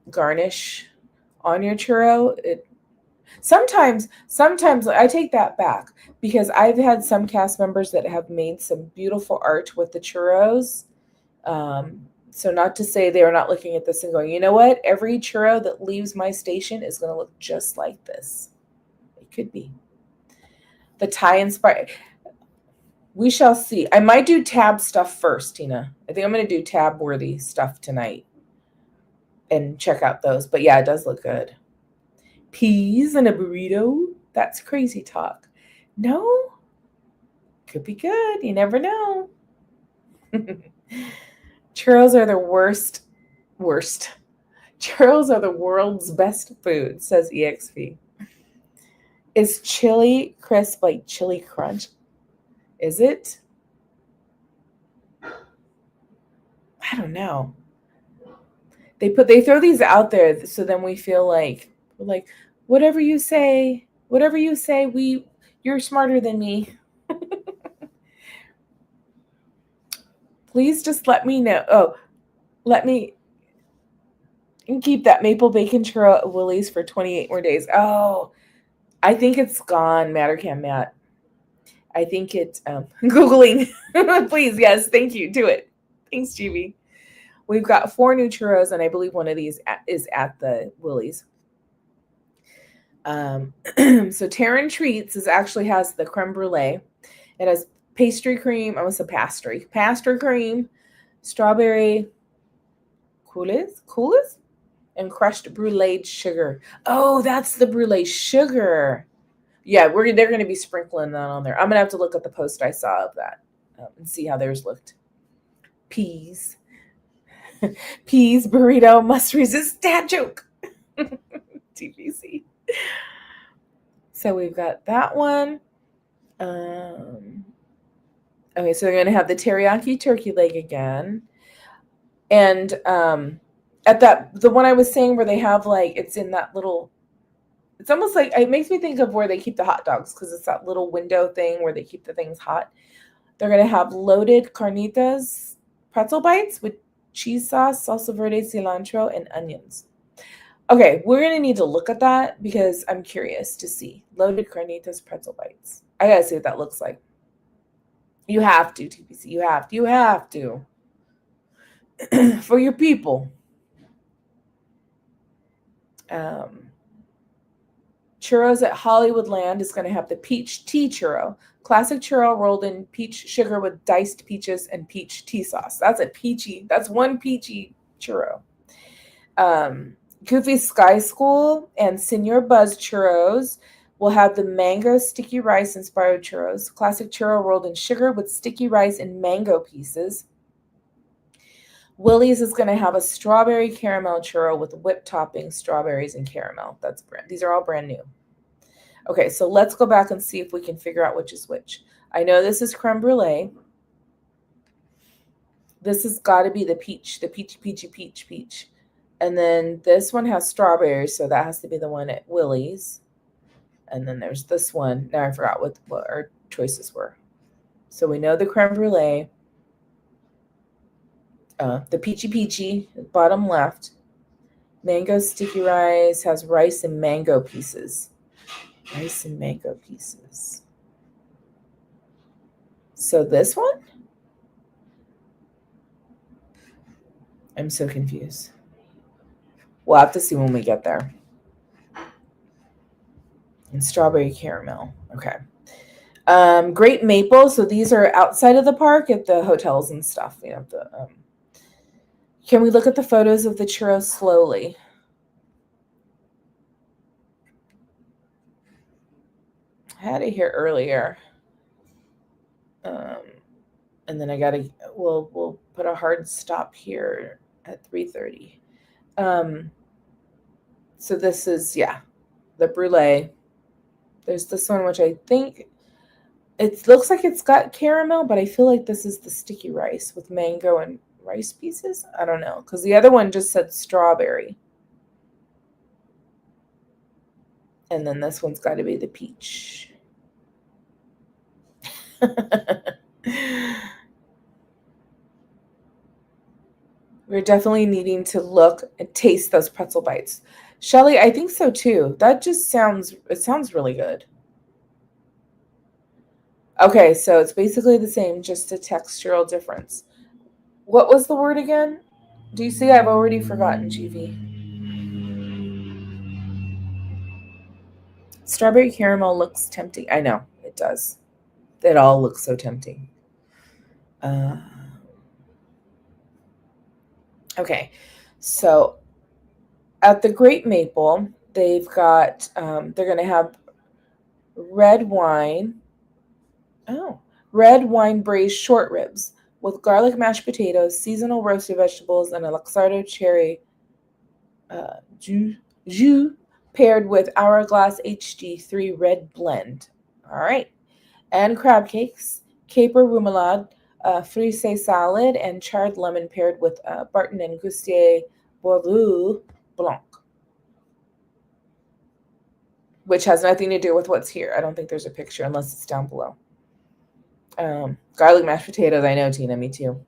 garnish on your churro. Sometimes I take that back because I've had some cast members that have made some beautiful art with the churros. So not to say they are not looking at this and going, you know what? Every churro that leaves my station is going to look just like this. It could be. The Thai inspired. We shall see. I might do tab stuff first, Tina. I think I'm going to do tab worthy stuff tonight and check out those. But yeah, it does look good. Peas in a burrito? That's crazy talk. No? Could be good. You never know. Churros are the worst. Churros are the world's best food, says EXP. Is chili crisp like chili crunch? Is it? I don't know. They throw these out there so then we feel like we're like, whatever you say, you're smarter than me. Please just let me know. Oh, let me keep that maple bacon churro at Willie's for 28 more days. Oh, I think it's gone, Mattercam Matt. I think it's Googling. Please, yes, thank you. Do it. Thanks, GB. We've got 4 new churros, and I believe one of these is at the Willie's. So Terran Treats actually has the creme brulee. It has pastry cream. I almost said pastry cream, strawberry coulis, and crushed brulee sugar. Oh, that's the brulee sugar. Yeah, they're going to be sprinkling that on there. I'm going to have to look at the post I saw of that and see how theirs looked. Peas burrito must resist dad joke. TBC. So we've got that one. Okay, so they're going to have the teriyaki turkey leg again. And at the one I was saying where they have like, it's in that little, it's almost like, it makes me think of where they keep the hot dogs because it's that little window thing where they keep the things hot. They're going to have loaded carnitas pretzel bites with cheese sauce, salsa verde, cilantro, and onions. Okay, we're going to need to look at that because I'm curious to see. Loaded carnitas pretzel bites. I got to see what that looks like. You have to, TPC. You have to. For your people. Churros at Hollywoodland is going to have the peach tea churro. Classic churro rolled in peach sugar with diced peaches and peach tea sauce. That's one peachy churro. Goofy Sky School and Senor Buzz churros will have the mango sticky rice inspired churros. Classic churro rolled in sugar with sticky rice and mango pieces. Willie's is going to have a strawberry caramel churro with whipped toppings, strawberries, and caramel. These are all brand new. Okay, so let's go back and see if we can figure out which is which. I know this is creme brulee. This has got to be the peach. And then this one has strawberries, so that has to be the one at Willie's. And then there's this one. Now I forgot what our choices were. So we know the creme brulee. The peachy, bottom left. Mango sticky rice has rice and mango pieces. So this one? I'm so confused. We'll have to see when we get there. And strawberry caramel. Okay. Grape maple. So these are outside of the park at the hotels and stuff. You know, can we look at the photos of the churros slowly? I had it here earlier. And then we'll put a hard stop here at 3:30. So this is, the brulee. There's this one, which I think it looks like it's got caramel, but I feel like this is the sticky rice with mango and rice pieces. I don't know, because the other one just said strawberry. And then this one's got to be the peach. We're definitely needing to look and taste those pretzel bites. Shelly, I think so too. That just sounds really good. Okay, so it's basically the same, just a textural difference. What was the word again? Do you see? I've already forgotten, GV. Strawberry caramel looks tempting. I know, it does. It all looks so tempting. Uh, okay, so at the Great Maple, they've got, they're going to have red wine. Oh, red wine braised short ribs with garlic mashed potatoes, seasonal roasted vegetables, and a Luxardo cherry jus, jus paired with Hourglass HD3 red blend. All right. And crab cakes, caper remoulade, frise salad, and charred lemon paired with Barton and Goustier Bordeaux Blanc, which has nothing to do with what's here. I don't think there's a picture unless it's down below. Garlic mashed potatoes, I know, Tina, me too.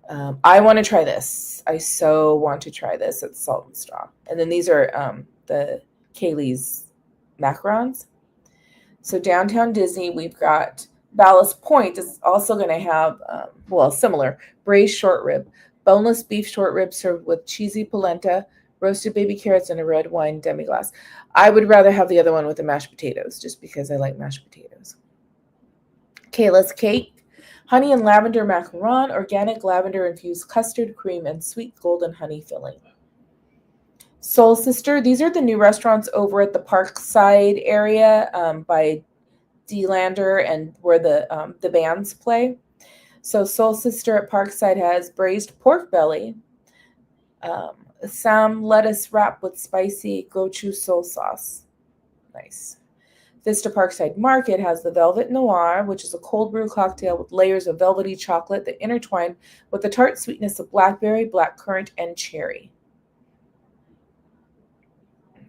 I want to try this. I so want to try this at Salt and Straw. And then these are the Kaylee's macarons. So downtown Disney, we've got Ballast Point is also going to have, similar, braised short rib, boneless beef short rib served with cheesy polenta, roasted baby carrots, and a red wine demi-glace. I would rather have the other one with the mashed potatoes, just because I like mashed potatoes. Kayla's cake, honey and lavender macaron, organic lavender infused custard cream, and sweet golden honey filling. Soul Sister, these are the new restaurants over at the Parkside area by D-Lander and where the bands play. So Soul Sister at Parkside has braised pork belly, Sam lettuce wrap with spicy gochu soul sauce. Nice. Vista Parkside Market has the Velvet Noir, which is a cold brew cocktail with layers of velvety chocolate that intertwine with the tart sweetness of blackberry, blackcurrant, and cherry.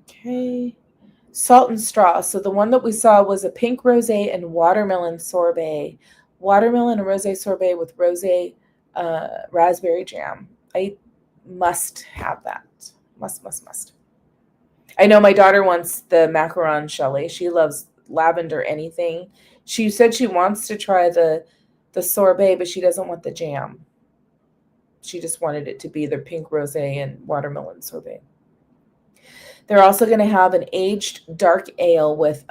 Okay. Salt and Straw. So the one that we saw was a pink rosé and watermelon sorbet. Watermelon and rosé sorbet with rosé raspberry jam. I must have that. Must. I know my daughter wants the macaron Shelly. She loves lavender anything. She said she wants to try the sorbet, but she doesn't want the jam. She just wanted it to be the pink rosé and watermelon sorbet. They're also going to have an aged dark ale with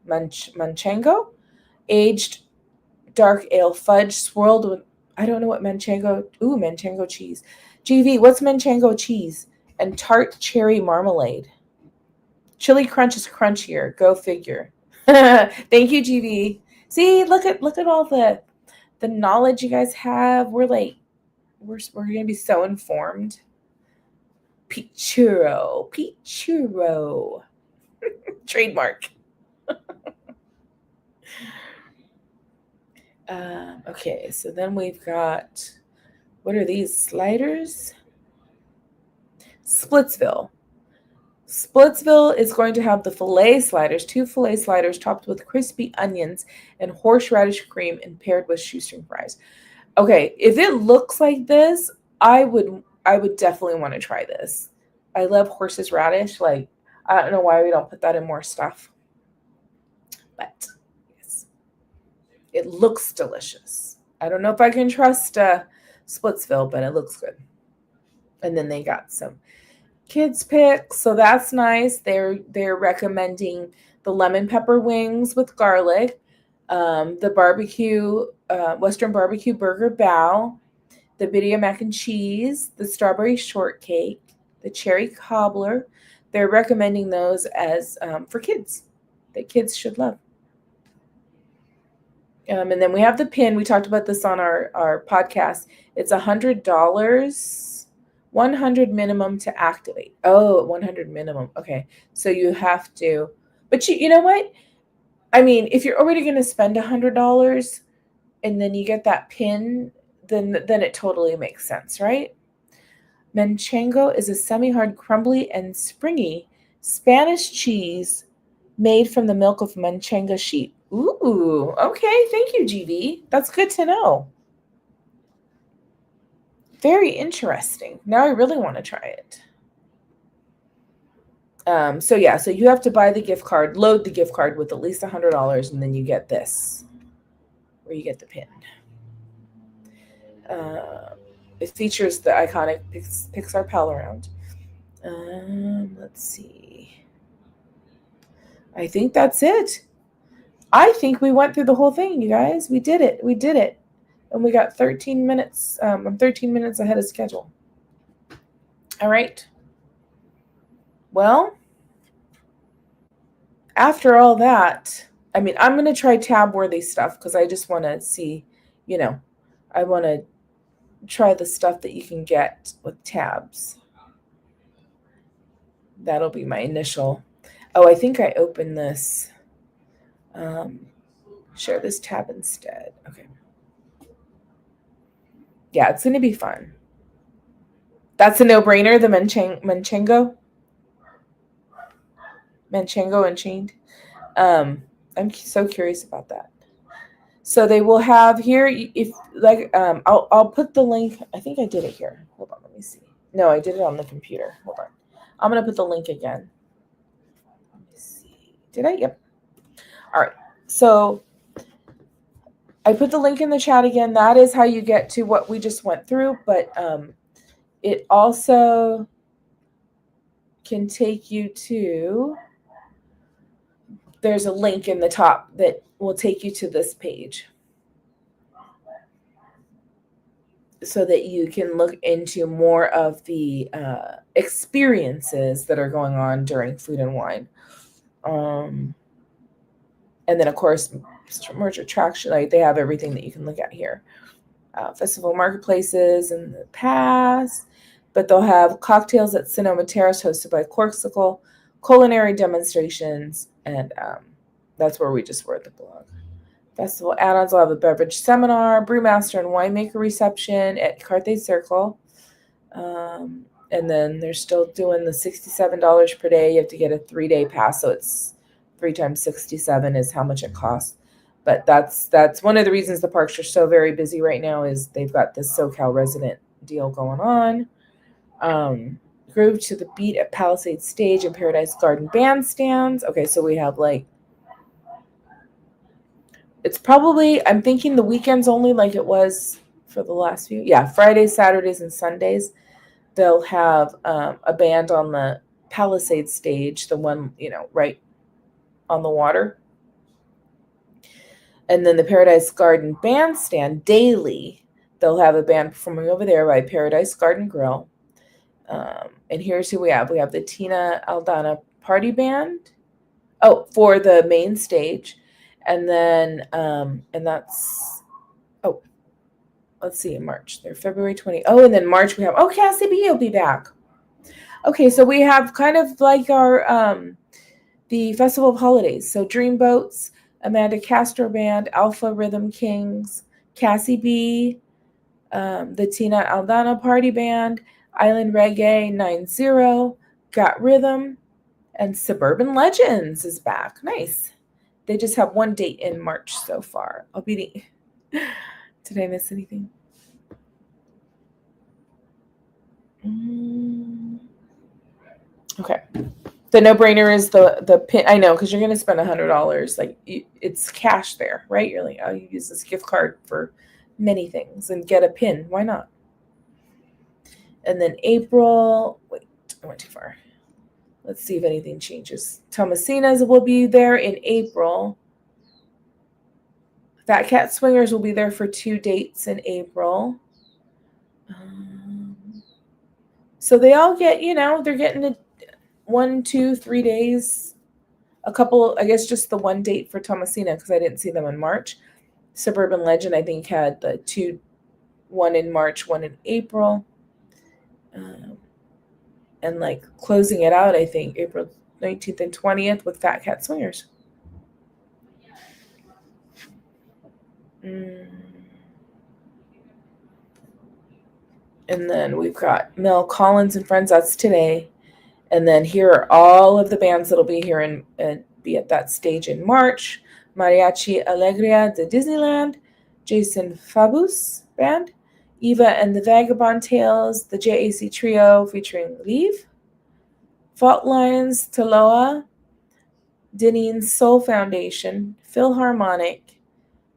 manchego, aged dark ale fudge swirled with, I don't know what manchego cheese. GV, what's manchego cheese? And tart cherry marmalade. Chili Crunch is crunchier. Go figure. Thank you, GV. See, look at all the knowledge you guys have. We're gonna be so informed. Pichurro. Trademark. Okay, so then we've got, what are these, sliders? Splitsville. Splitsville is going to have the filet sliders, 2 filet sliders topped with crispy onions and horseradish cream and paired with shoestring fries. Okay, if it looks like this, I would definitely want to try this. I love horseradish. Like, I don't know why we don't put that in more stuff. But yes, it looks delicious. I don't know if I can trust Splitsville, but it looks good. And then they got some kids picks, so that's nice. They're recommending the lemon pepper wings with garlic, the barbecue Western barbecue burger bao, the birria mac and cheese, the strawberry shortcake, the cherry cobbler. They're recommending those as for kids that kids should love. And then we have the pin. We talked about this on our podcast. It's $100, 100 minimum to activate. Oh, 100 minimum. Okay. So you have to, but you know what? I mean, if you're already going to spend $100 and then you get that pin, then it totally makes sense, right? Manchego is a semi-hard, crumbly, and springy Spanish cheese made from the milk of Manchego sheep. Ooh, okay. Thank you, GV. That's good to know. Very interesting. Now I really want to try it. So yeah, so you have to buy the gift card, load the gift card with at least $100, and then you get this, where you get the pin. It features the iconic Pixar pal around. Let's see. I think that's it. I think we went through the whole thing, you guys. We did it. We did it. And we got 13 minutes. I'm 13 minutes ahead of schedule. All right. Well, after all that, I mean, I'm going to try tab worthy stuff because I just want to see, I want to try the stuff that you can get with tabs. That'll be my initial. Oh, I think I opened this. Share this tab instead. Okay. Yeah, it's going to be fun. That's a no-brainer, the Manchengo Unchained. I'm so curious about that. So they will have here, if like, I'll put the link. I think I did it here. Hold on, let me see. No, I did it on the computer. Hold on. I'm going to put the link again. Let me see. Did I? Yep. All right. So I put the link in the chat again. That is how you get to what we just went through, but it also can take you to, there's a link in the top that will take you to this page so that you can look into more of the experiences that are going on during Food and Wine. And then, of course, merch attraction, like they have everything that you can look at here. Festival marketplaces in the past, but they'll have cocktails at Sonoma Terrace hosted by Corksicle, culinary demonstrations, and that's where we just were at the blog. Festival add-ons will have a beverage seminar, brewmaster and winemaker reception at Carthay Circle. And then they're still doing the $67 per day. You have to get a 3-day pass, so it's 3 times 67 is how much it costs. But that's one of the reasons the parks are so very busy right now is they've got this SoCal resident deal going on. Groove to the Beat at Palisade Stage and Paradise Garden bandstands. Okay, so we have like, it's probably, I'm thinking the weekends only like it was for the last few. Yeah, Fridays, Saturdays, and Sundays. They'll have a band on the Palisade Stage, the one, right on the water. And then the Paradise Garden bandstand daily, they'll have a band performing over there by Paradise Garden Grill. And here's who we have. We have the Tina Aldana Party Band. Oh, for the main stage. And then, and that's, let's see, in March. They're February 20. Oh, and then March we have, Cassie B will be back. Okay, so we have kind of like our, the Festival of Holidays. So Dreamboats, Amanda Castro Band, Alpha Rhythm Kings, Cassie B, the Tina Aldana Party Band, Island Reggae 90, Got Rhythm, and Suburban Legends is back. Nice. They just have one date in March so far. Did I miss anything? Okay. The no-brainer is the pin. I know, because you're going to spend $100. Like, it's cash there, right? You're like, you use this gift card for many things and get a pin. Why not? And then April. Wait, I went too far. Let's see if anything changes. Thomasina's will be there in April. Fat Cat Swingers will be there for 2 dates in April. So they all get, they're getting 1, 2, 3 days. A couple, I guess just the one date for Thomasina because I didn't see them in March. Suburban Legend, I think, had the 2, 1 in March, 1 in April. And like closing it out, I think, April 19th and 20th with Fat Cat Swingers. And then we've got Mel Collins and Friends. That's today. And then here are all of the bands that'll be here and be at that stage in March. Mariachi Alegria de Disneyland, Jason Fabus Band, Eva and the Vagabond Tales, the JAC Trio featuring Leave, Fault Lines, Taloa, Dineen's Soul Foundation, Philharmonic,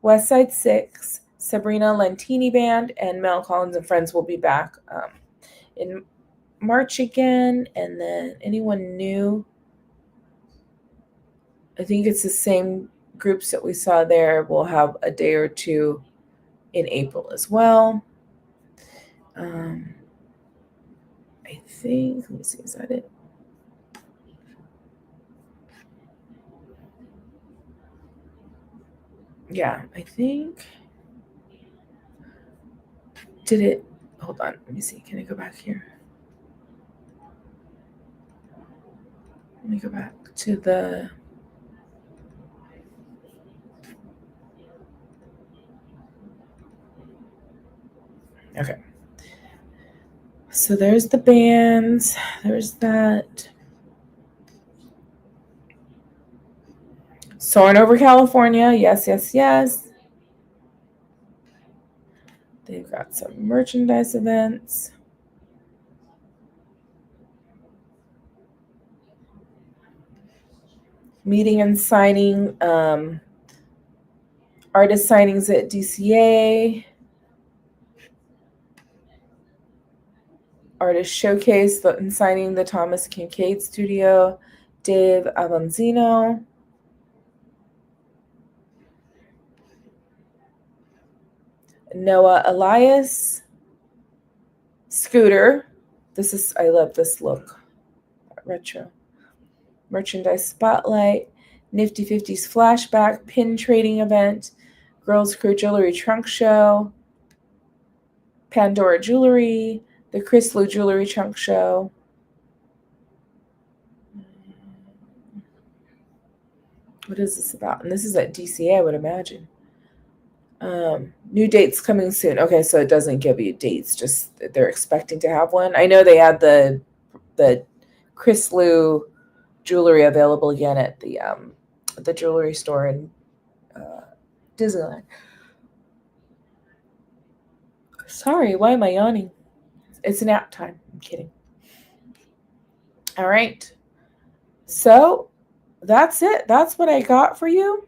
West Side Six, Sabrina Lentini Band, and Mel Collins and Friends will be back in March again. And then anyone new, I think it's the same groups that we saw there. We'll have a day or two in April as well. I think, let me see, is that it? Yeah, I think. Did it? Hold on, let me see. Can I go back here? Let me go back to the. Okay. So there's the bands. There's that. Soaring Over California. Yes, yes, yes. They've got some merchandise events. Meeting and signing. Artist signings at DCA. Artist showcase and signing the Thomas Kincaid Studio. Dave Avanzino. Noah Elias. Scooter. I love this look. Retro. Merchandise spotlight. Nifty 50s flashback. Pin trading event. Girls Crew Jewelry Trunk Show. Pandora Jewelry. The Chris Lou Jewelry Trunk Show. What is this about? And this is at DCA, I would imagine. New dates coming soon. Okay, so it doesn't give you dates, just they're expecting to have one. I know they had the Chris Lou jewelry available again at the jewelry store in Disneyland. Sorry, why am I yawning? It's nap time. I'm kidding. All right. So that's it. That's what I got for you.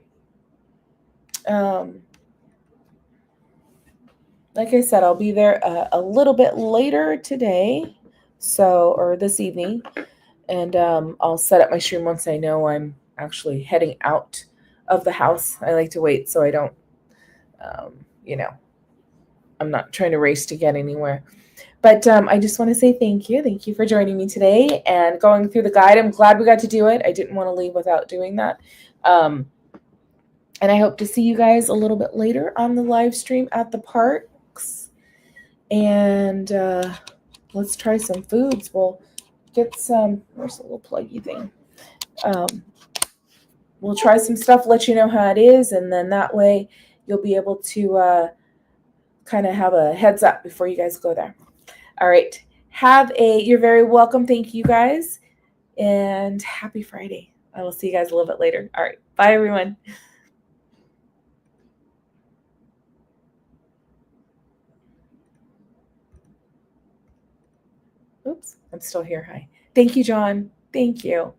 Like I said, I'll be there a little bit later today, or this evening, and I'll set up my stream once I know I'm actually heading out of the house. I like to wait so I don't, I'm not trying to race to get anywhere. But I just want to say thank you. Thank you for joining me today and going through the guide. I'm glad we got to do it. I didn't want to leave without doing that. And I hope to see you guys a little bit later on the live stream at the parks. And let's try some foods. We'll get some, where's a little pluggy thing? We'll try some stuff, let you know how it is. And then that way you'll be able to kind of have a heads up before you guys go there. All right. You're very welcome. Thank you guys. And happy Friday. I will see you guys a little bit later. All right. Bye, everyone. Oops. I'm still here. Hi. Thank you, John. Thank you.